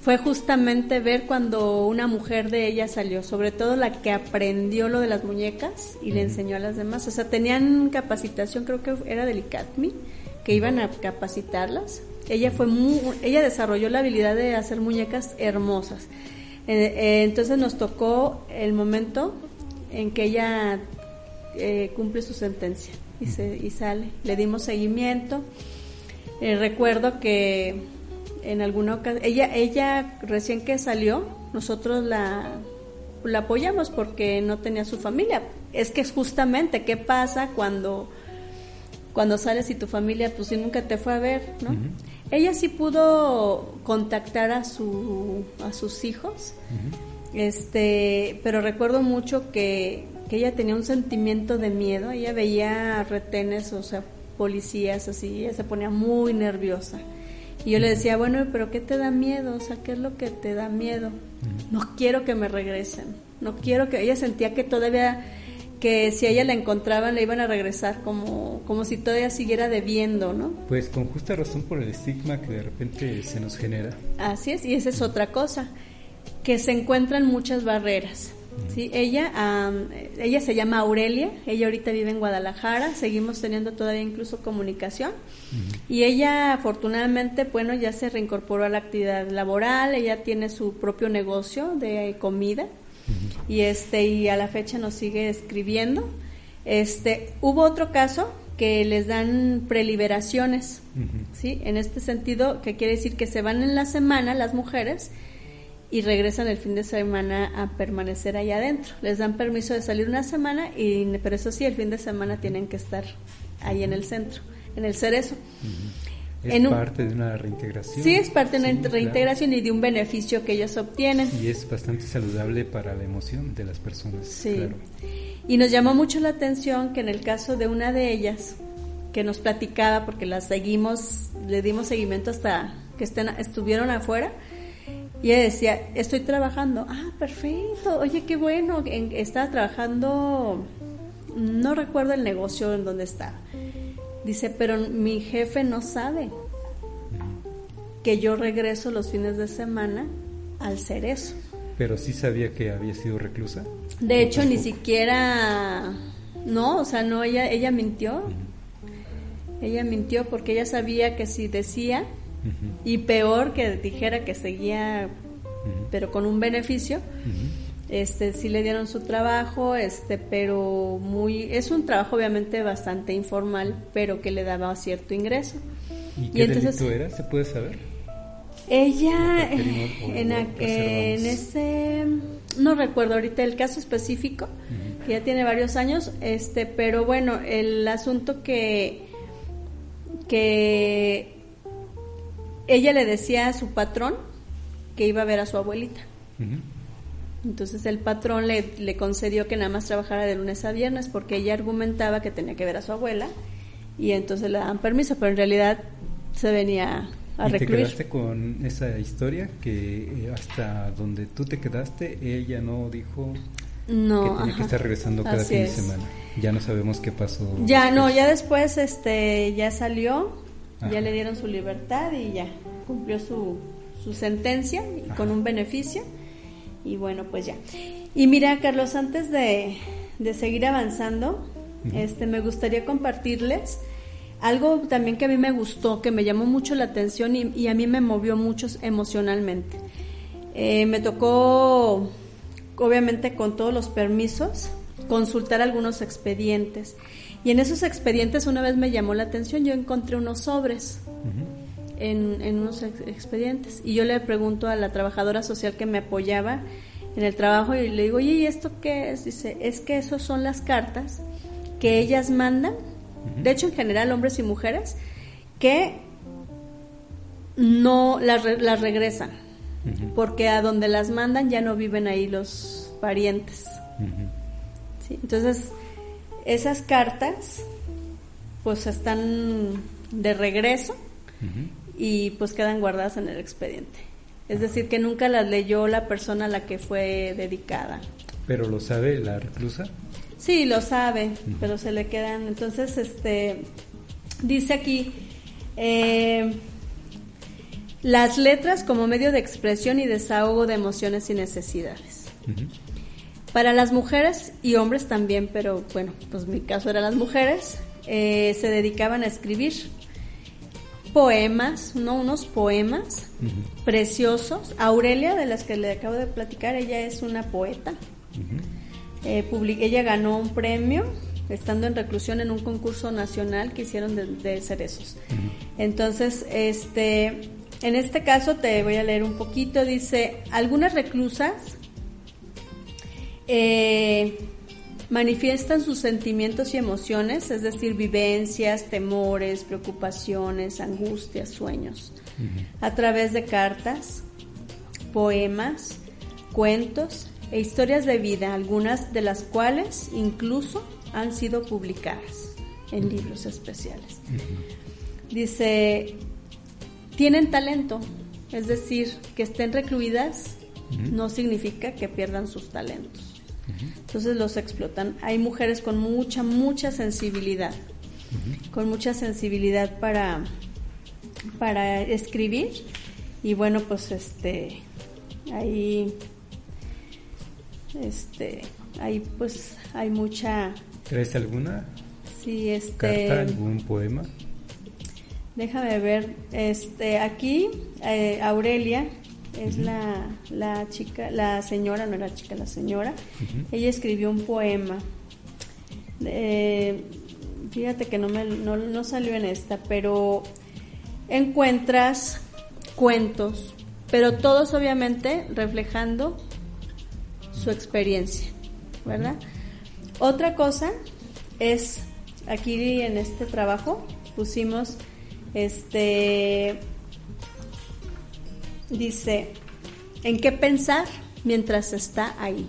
fue justamente ver cuando una mujer de ella salió, sobre todo la que aprendió lo de las muñecas y le enseñó a las demás. O sea, tenían capacitación, creo que era del ICATMI, que iban a capacitarlas. Ella desarrolló la habilidad de hacer muñecas hermosas. Entonces nos tocó el momento en que ella cumple su sentencia y sale. Le dimos seguimiento. Recuerdo que en alguna ocasión, ella recién que salió, nosotros la apoyamos porque no tenía su familia. Es que justamente, ¿qué pasa cuando sales y tu familia pues nunca te fue a ver, ¿no? Ella sí pudo contactar a sus hijos, pero recuerdo mucho que ella tenía un sentimiento de miedo. Ella veía retenes, o sea, policías así, ella se ponía muy nerviosa. Y yo le decía, bueno, pero ¿qué te da miedo? O sea, ¿qué es lo que te da miedo? No quiero que me regresen, no quiero que... Ella sentía que todavía, que si a ella la encontraban le iban a regresar como si todavía siguiera debiendo, ¿no? Pues con justa razón por el estigma que de repente se nos genera. Así es, y esa es otra cosa, que se encuentran muchas barreras. Sí, ella se llama Aurelia, ella ahorita vive en Guadalajara, seguimos teniendo todavía incluso comunicación, y ella afortunadamente, bueno, ya se reincorporó a la actividad laboral, ella tiene su propio negocio de comida, y a la fecha nos sigue escribiendo. Hubo otro caso que les dan preliberaciones, ¿sí? En este sentido, que quiere decir que se van en la semana las mujeres y regresan el fin de semana a permanecer allá adentro. Les dan permiso de salir una semana, pero eso sí, el fin de semana tienen que estar ahí en el centro, en el Cerezo. Es parte de una reintegración. Sí, es parte de una reintegración, claro. Y de un beneficio que ellos obtienen. Y es bastante saludable para la emoción de las personas. Sí. Claro. Y nos llamó mucho la atención que en el caso de una de ellas, que nos platicaba, porque la seguimos, le dimos seguimiento hasta que estuvieron afuera, y ella decía, estoy trabajando. Ah, perfecto, oye, qué bueno. Estaba trabajando, no recuerdo el negocio en donde estaba. Dice, pero mi jefe no sabe que yo regreso los fines de semana al Cerezo. Pero sí sabía que había sido reclusa. De hecho, ni siquiera, no, o sea, no, ella mintió. Ella mintió porque ella sabía que si decía, y peor que dijera que seguía, pero con un beneficio, sí le dieron su trabajo, pero es un trabajo obviamente bastante informal, pero que le daba cierto ingreso. ¿Y qué delito era? ¿Se puede saber? Ella, en ese, no recuerdo ahorita el caso específico, que ya tiene varios años, pero bueno, el asunto que ella le decía a su patrón que iba a ver a su abuelita. Entonces el patrón le concedió que nada más trabajara de lunes a viernes porque ella argumentaba que tenía que ver a su abuela y entonces le daban permiso, pero en realidad se venía a recluir. ¿Y te quedaste con esa historia que hasta donde tú te quedaste ella no dijo que tenía que estar regresando cada fin de semana? Ya no sabemos qué pasó. Ya no, ya después ya salió, ya le dieron su libertad y ya cumplió su sentencia y con un beneficio. Y bueno, pues ya. Y mira, Carlos, antes de seguir avanzando, me gustaría compartirles algo también que a mí me gustó, que me llamó mucho la atención y a mí me movió mucho emocionalmente. Me tocó, obviamente con todos los permisos, consultar algunos expedientes. Y en esos expedientes una vez me llamó la atención, yo encontré unos sobres en unos expedientes. Y yo le pregunto a la trabajadora social que me apoyaba en el trabajo y le digo, oye, ¿y esto qué es? Dice, es que esos son las cartas que ellas mandan, de hecho en general hombres y mujeres, que no las regresan, porque a donde las mandan ya no viven ahí los parientes. ¿Sí? Entonces, esas cartas pues están de regreso y pues quedan guardadas en el expediente. Es decir, que nunca las leyó la persona a la que fue dedicada. ¿Pero lo sabe la reclusa? Sí, lo sabe, pero se le quedan. Entonces, dice aquí, las letras como medio de expresión y desahogo de emociones y necesidades. Para las mujeres y hombres también, pero bueno, pues mi caso era las mujeres, se dedicaban a escribir poemas, unos poemas preciosos. Aurelia, de las que le acabo de platicar, ella es una poeta. Ella ganó un premio estando en reclusión en un concurso nacional que hicieron de cerezos. Entonces, en este caso te voy a leer un poquito. Dice, algunas reclusas manifiestan sus sentimientos y emociones, es decir, vivencias, temores, preocupaciones, angustias, sueños, a través de cartas, poemas, cuentos e historias de vida, algunas de las cuales incluso han sido publicadas en libros especiales. Dice, tienen talento, es decir, que estén recluidas no significa que pierdan sus talentos. Entonces los explotan. Hay mujeres con mucha sensibilidad, con mucha sensibilidad para escribir, y bueno, pues ahí pues hay mucha. ¿Traes alguna? Sí, carta, algún poema. Déjame ver, aquí Aurelia es la chica, la señora, no la chica, la señora. Ella escribió un poema. Fíjate que no salió en esta, pero encuentras cuentos, pero todos obviamente reflejando su experiencia, ¿verdad? Otra cosa es, aquí en este trabajo pusimos Dice, ¿en qué pensar mientras está ahí?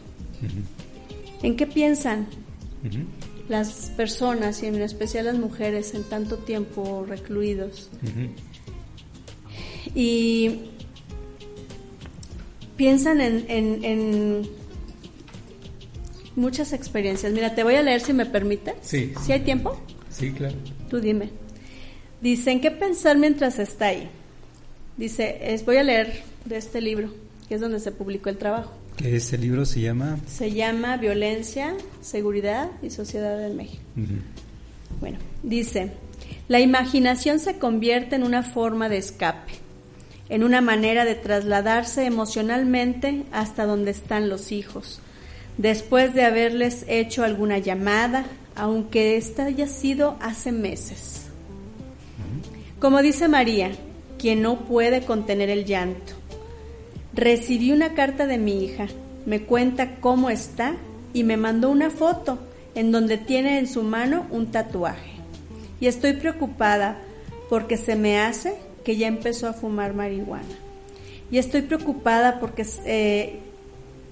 ¿En qué piensan las personas, y en especial las mujeres, en tanto tiempo recluidos? Y piensan en muchas experiencias. Mira, te voy a leer si me permites. Sí. ¿Sí hay tiempo? Sí, claro. Tú dime. Dice, ¿en qué pensar mientras está ahí? Dice, voy a leer de este libro, que es donde se publicó el trabajo. ¿Qué ese libro se llama? Se llama Violencia, Seguridad y Sociedad en México. Bueno, dice, la imaginación se convierte en una forma de escape, en una manera de trasladarse emocionalmente hasta donde están los hijos, después de haberles hecho alguna llamada, aunque esta haya sido hace meses. Como dice María, quien no puede contener el llanto. Recibí una carta de mi hija, me cuenta cómo está y me mandó una foto en donde tiene en su mano un tatuaje. Y estoy preocupada porque se me hace que ya empezó a fumar marihuana. Y estoy preocupada porque,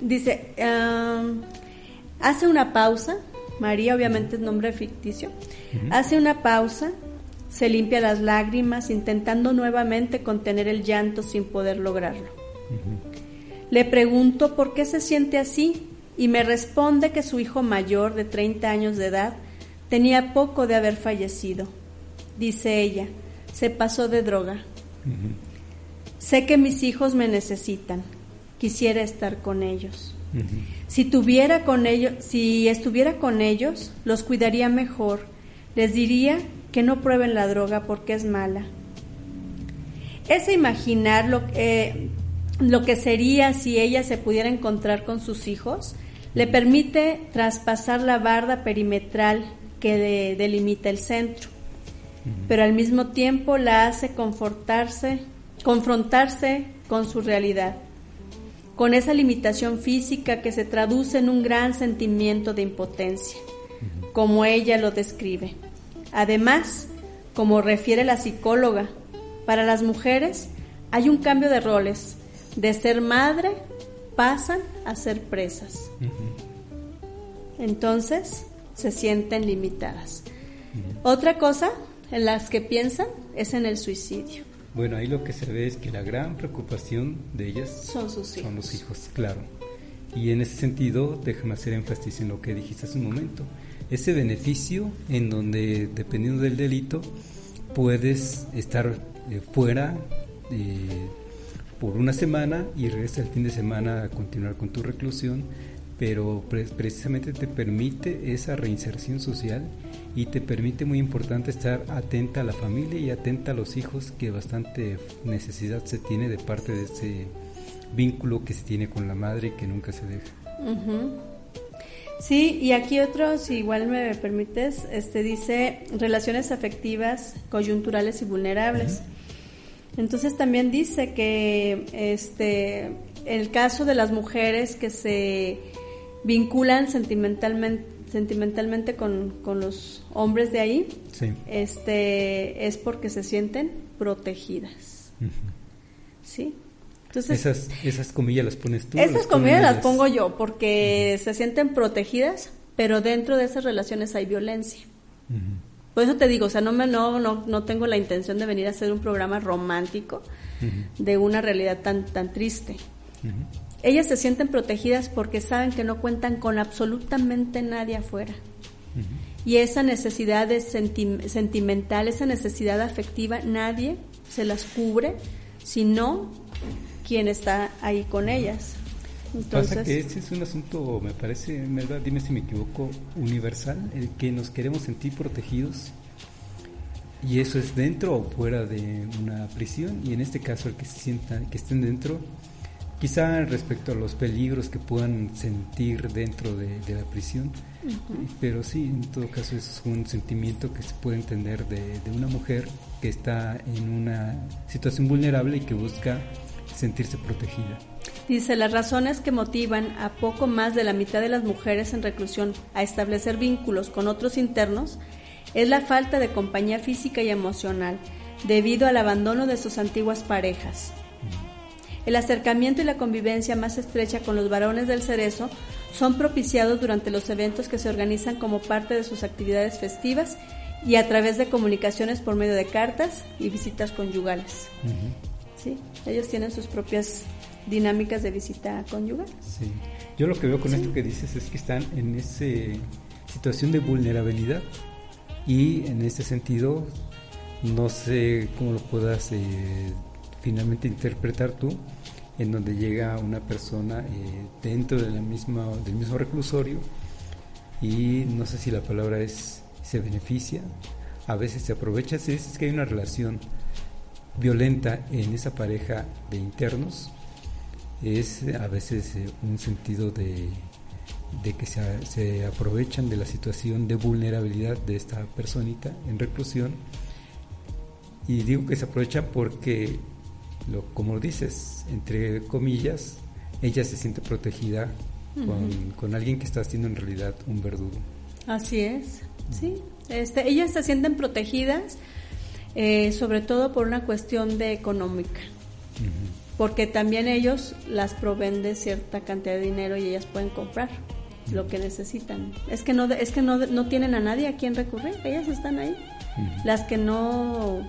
dice, hace una pausa, María obviamente es nombre ficticio, hace una pausa, se limpia las lágrimas intentando nuevamente contener el llanto sin poder lograrlo. Le pregunto por qué se siente así y me responde que su hijo mayor de 30 años de edad tenía poco de haber fallecido. Dice ella, se pasó de droga. Sé que mis hijos me necesitan, quisiera estar con ellos. Si estuviera con ellos, los cuidaría mejor. Les diría que no prueben la droga porque es mala. Es imaginar lo que sería si ella se pudiera encontrar con sus hijos, le permite traspasar la barda perimetral que delimita el centro, pero al mismo tiempo la hace confrontarse con su realidad, con esa limitación física que se traduce en un gran sentimiento de impotencia, como ella lo describe. Además, como refiere la psicóloga, para las mujeres hay un cambio de roles. De ser madre pasan a ser presas. Entonces se sienten limitadas. Otra cosa en las que piensan es en el suicidio. Bueno, ahí lo que se ve es que la gran preocupación de ellas son sus hijos. Son los hijos, claro. Y en ese sentido, déjame hacer énfasis en lo que dijiste hace un momento. Ese beneficio en donde, dependiendo del delito, puedes estar fuera por una semana y regresas el fin de semana a continuar con tu reclusión, pero precisamente te permite esa reinserción social y te permite, muy importante, estar atenta a la familia y atenta a los hijos, que bastante necesidad se tiene de parte de ese vínculo que se tiene con la madre y que nunca se deja. Sí, y aquí otro, si igual me permites, dice relaciones afectivas, coyunturales y vulnerables. Entonces también dice que el caso de las mujeres que se vinculan sentimentalmente con los hombres de ahí, sí, es porque se sienten protegidas. ¿Sí? Entonces, esas comillas las pones tú. Esas comillas las pongo yo porque se sienten protegidas, pero dentro de esas relaciones hay violencia. Por eso te digo, o sea, no tengo la intención de venir a hacer un programa romántico de una realidad tan triste. Ellas se sienten protegidas porque saben que no cuentan con absolutamente nadie afuera. Y esa necesidad sentimental, esa necesidad afectiva, nadie se las cubre, sino quien está ahí con ellas. Entonces, pasa que ese es un asunto, me parece, ¿verdad? Dime si me equivoco, universal, el que nos queremos sentir protegidos, y eso es dentro o fuera de una prisión, y en este caso el que se sientan, que estén dentro, quizá respecto a los peligros que puedan sentir dentro de la prisión, pero sí, en todo caso es un sentimiento que se puede entender de una mujer que está en una situación vulnerable y que busca sentirse protegida. Dice, las razones que motivan a poco más de la mitad de las mujeres en reclusión a establecer vínculos con otros internos es la falta de compañía física y emocional, debido al abandono de sus antiguas parejas. El acercamiento y la convivencia más estrecha con los varones del Cerezo son propiciados durante los eventos que se organizan como parte de sus actividades festivas y a través de comunicaciones por medio de cartas y visitas conyugales. ¿Sí? Ellos tienen sus propias dinámicas de visita conyugal. Sí. Yo lo que veo con esto que dices es que están en esa situación de vulnerabilidad y en ese sentido no sé cómo lo puedas finalmente interpretar tú, en donde llega una persona dentro de del mismo reclusorio y no sé si la palabra es se beneficia, a veces se aprovecha, si es que hay una relación violenta en esa pareja de internos, es a veces un sentido de que se aprovechan de la situación de vulnerabilidad de esta personita en reclusión, y digo que se aprovechan porque como lo dices, entre comillas, ella se siente protegida con alguien que está haciendo en realidad un verdugo. Así es, sí. Ellas se sienten protegidas, sobre todo por una cuestión de económica, porque también ellos las proveen de cierta cantidad de dinero y ellas pueden comprar lo que necesitan. Es que no tienen a nadie a quien recurrir, ellas están ahí. Las que no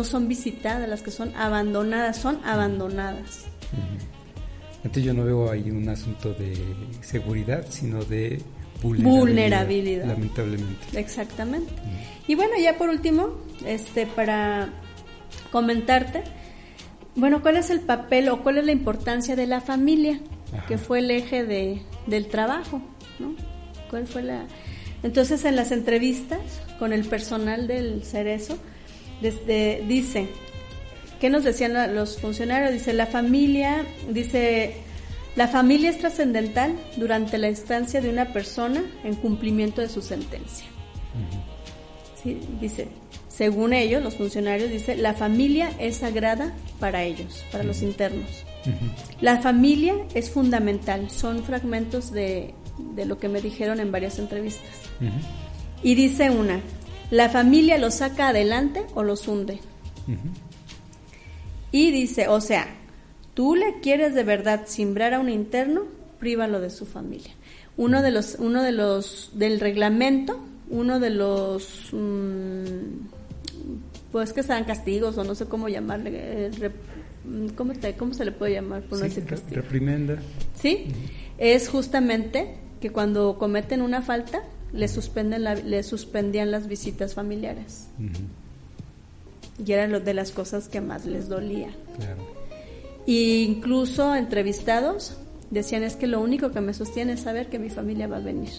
son visitadas, las que son abandonadas. Entonces yo no veo ahí un asunto de seguridad, sino de vulnerabilidad. Lamentablemente. Exactamente. Y bueno, ya por último, para comentarte, bueno, ¿cuál es el papel o cuál es la importancia de la familia? Ajá. Que fue el eje del trabajo, ¿no? ¿Cuál fue Entonces, en las entrevistas con el personal del Cerezo, dice, ¿qué nos decían los funcionarios? Dice, la familia es trascendental durante la estancia de una persona en cumplimiento de su sentencia. Sí, dice, según ellos, los funcionarios, dice, la familia es sagrada para ellos, para los internos. La familia es fundamental, son fragmentos de lo que me dijeron en varias entrevistas. Y dice la familia los saca adelante o los hunde. Y dice, o sea, tú le quieres de verdad simbrar a un interno, prívalo de su familia. Uno de los del reglamento, pues que sean castigos o no sé cómo llamarle, ¿cómo se le puede llamar? Por no decir castigo. Reprimenda. Sí, es justamente que cuando cometen una falta le suspendían las visitas familiares. Y era de las cosas que más les dolía. Claro. Y incluso entrevistados decían, es que lo único que me sostiene es saber que mi familia va a venir.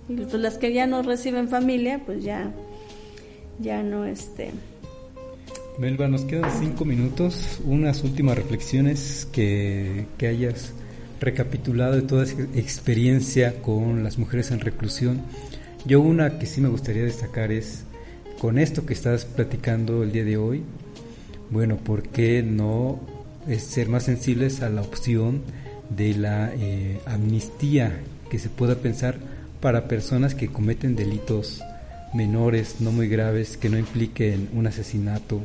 Y pues las que ya no reciben familia, pues ya no Melba, nos quedan 5 minutos, unas últimas reflexiones que hayas recapitulado de toda esa experiencia con las mujeres en reclusión. Yo una que sí me gustaría destacar es, con esto que estás platicando el día de hoy, bueno, ¿por qué no ser más sensibles a la opción de la amnistía que se pueda pensar para personas que cometen delitos menores, no muy graves, que no impliquen un asesinato?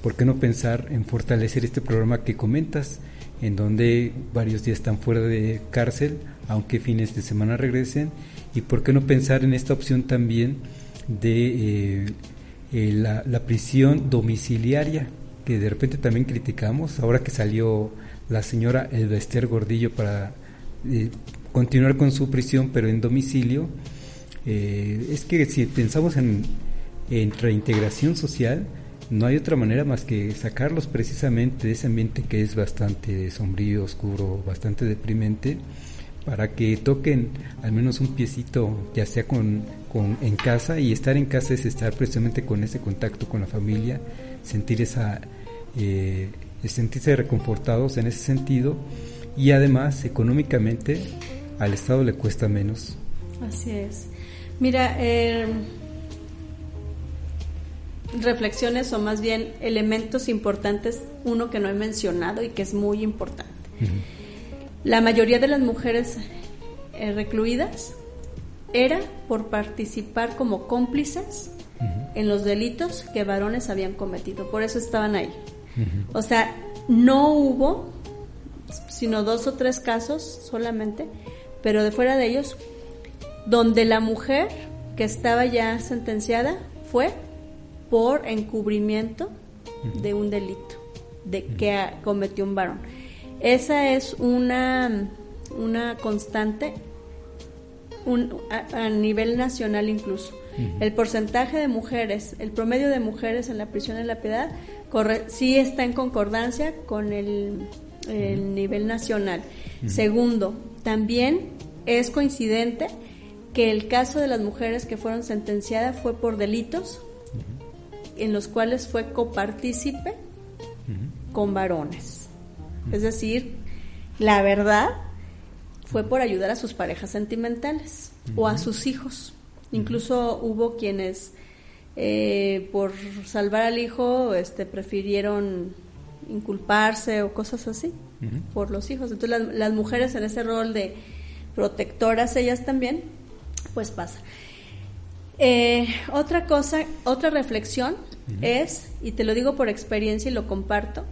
¿Por qué no pensar en fortalecer este programa que comentas, en donde varios días están fuera de cárcel, aunque fines de semana regresen? ¿Y por qué no pensar en esta opción también de la prisión domiciliaria, que de repente también criticamos, ahora que salió la señora Elba Ester Gordillo para continuar con su prisión, pero en domicilio? Es que si pensamos en reintegración social, no hay otra manera más que sacarlos precisamente de ese ambiente que es bastante sombrío, oscuro, bastante deprimente, para que toquen al menos un piecito, ya sea en casa, y estar en casa es estar precisamente con ese contacto con la familia, sentirse reconfortados en ese sentido, y además económicamente al Estado le cuesta menos. Así es. Mira, reflexiones o más bien elementos importantes, uno que no he mencionado y que es muy importante. La mayoría de las mujeres recluidas era por participar como cómplices en los delitos que varones habían cometido, por eso estaban ahí. O sea, no hubo sino 2 o 3 casos solamente, pero de fuera de ellos, donde la mujer que estaba ya sentenciada fue por encubrimiento de un delito de que cometió un varón. Esa es una constante a nivel nacional incluso. El porcentaje de mujeres, el promedio de mujeres en la prisión de la Piedad sí está en concordancia con el nivel nacional. Segundo, también es coincidente que el caso de las mujeres que fueron sentenciadas fue por delitos en los cuales fue copartícipe con varones. Es decir, la verdad fue por ayudar a sus parejas sentimentales o a sus hijos. Incluso hubo quienes por salvar al hijo prefirieron inculparse o cosas así por los hijos. Entonces las mujeres en ese rol de protectoras, ellas también, pues pasa. Otra reflexión es, y te lo digo por experiencia y lo comparto,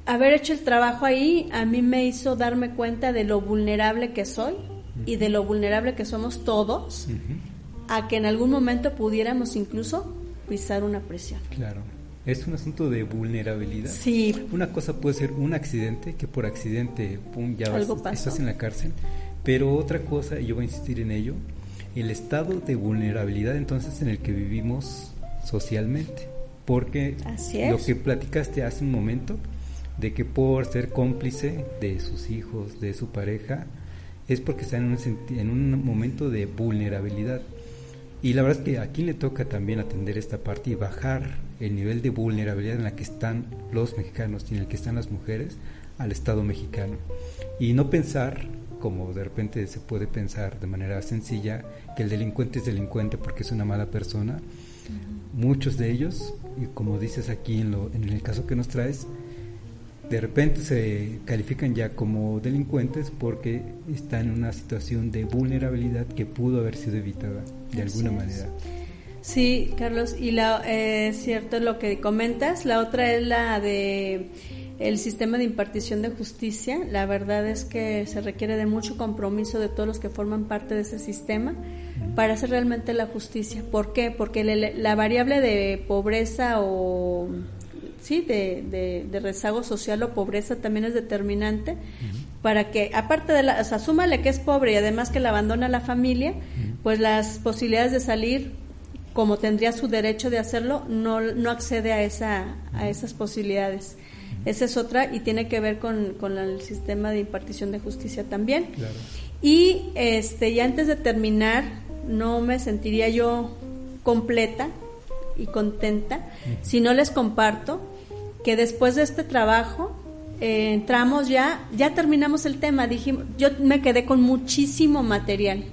haber hecho el trabajo ahí a mí me hizo darme cuenta de lo vulnerable que soy y de lo vulnerable que somos todos a que en algún momento pudiéramos incluso pisar una prisión. Claro, es un asunto de vulnerabilidad. Sí. Una cosa puede ser un accidente, que por accidente, pum, ya estás en la cárcel, pero otra cosa, y yo voy a insistir en ello, el estado de vulnerabilidad entonces en el que vivimos socialmente, porque lo que platicaste hace un momento, de que por ser cómplice de sus hijos, de su pareja, es porque están en un momento de vulnerabilidad. Y la verdad es que a quien le toca también atender esta parte y bajar el nivel de vulnerabilidad en la que están los mexicanos y en el que están las mujeres al Estado mexicano. Y no pensar, como de repente se puede pensar de manera sencilla, que el delincuente es delincuente porque es una mala persona. Muchos de ellos, y como dices aquí en el caso que nos traes, de repente se califican ya como delincuentes porque están en una situación de vulnerabilidad que pudo haber sido evitada de alguna manera. Sí, Carlos, y es cierto lo que comentas. La otra es la de el sistema de impartición de justicia. La verdad es que se requiere de mucho compromiso de todos los que forman parte de ese sistema para hacer realmente la justicia. ¿Por qué? Porque la variable de pobreza o de rezago social o pobreza también es determinante para que, aparte de súmale que es pobre y además que la abandona la familia, pues las posibilidades de salir, como tendría su derecho de hacerlo, no accede a esas posibilidades. Esa es otra, y tiene que ver con el sistema de impartición de justicia también. Claro. Y y antes de terminar, no me sentiría yo completa y contenta si no les comparto que después de este trabajo entramos ya terminamos el tema. Yo me quedé con muchísimo material,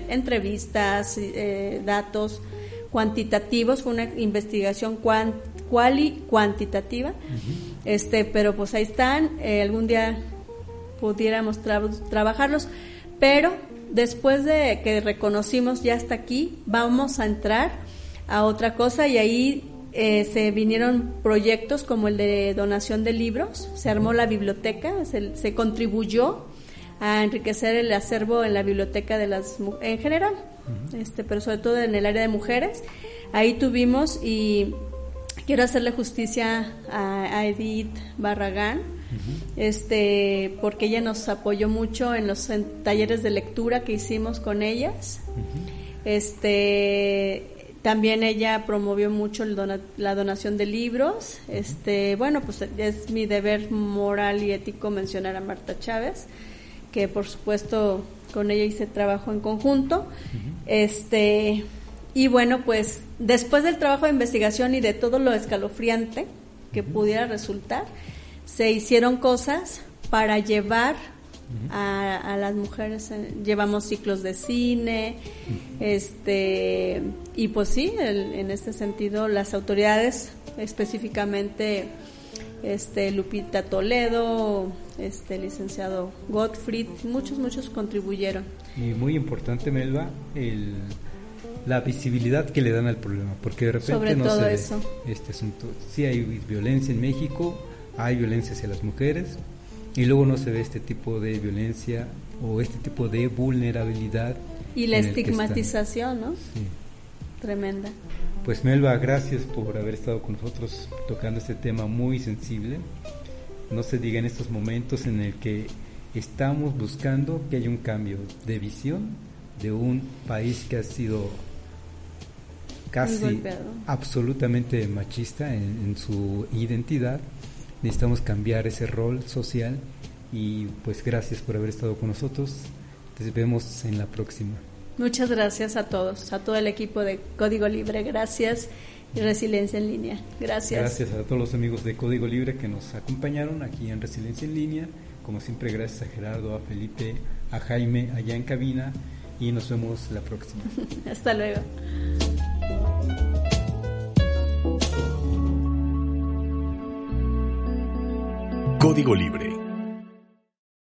entrevistas, datos cuantitativos. Fue una investigación cuantitativa, pero pues ahí están. Algún día pudiéramos trabajarlos, pero después de que reconocimos ya hasta aquí, vamos a entrar a otra cosa, y ahí se vinieron proyectos como el de donación de libros. Se armó la biblioteca, se contribuyó a enriquecer el acervo en la biblioteca en general, pero sobre todo en el área de mujeres. Ahí tuvimos, y quiero hacerle justicia a Edith Barragán, porque ella nos apoyó mucho en los talleres de lectura que hicimos con ellas. También ella promovió mucho la donación de libros. Pues es mi deber moral y ético mencionar a Marta Chávez, que por supuesto con ella hice trabajo en conjunto. Y bueno, pues después del trabajo de investigación y de todo lo escalofriante que pudiera resultar, se hicieron cosas para llevar a las mujeres. Llevamos ciclos de cine, y pues sí, en este sentido las autoridades, específicamente Lupita Toledo, licenciado Gottfried, muchos contribuyeron. Y muy importante, Melba, la visibilidad que le dan al problema, porque de repente sobre no todo se ve eso. este asunto. Sí hay violencia en México, hay violencia hacia las mujeres, y luego no se ve este tipo de violencia o este tipo de vulnerabilidad. Y la en el que estigmatización, ¿no? Sí. Tremenda. Pues Melba, gracias por haber estado con nosotros tocando este tema muy sensible. No se diga en estos momentos en el que estamos buscando que haya un cambio de visión de un país que ha sido casi absolutamente machista en su identidad. Necesitamos cambiar ese rol social y pues gracias por haber estado con nosotros. Te vemos en la próxima. Muchas gracias a todos, a todo el equipo de Código Libre. Gracias y Resiliencia en Línea. Gracias. Gracias a todos los amigos de Código Libre que nos acompañaron aquí en Resiliencia en Línea. Como siempre, gracias a Gerardo, a Felipe, a Jaime allá en cabina y nos vemos la próxima. Hasta luego. Código Libre.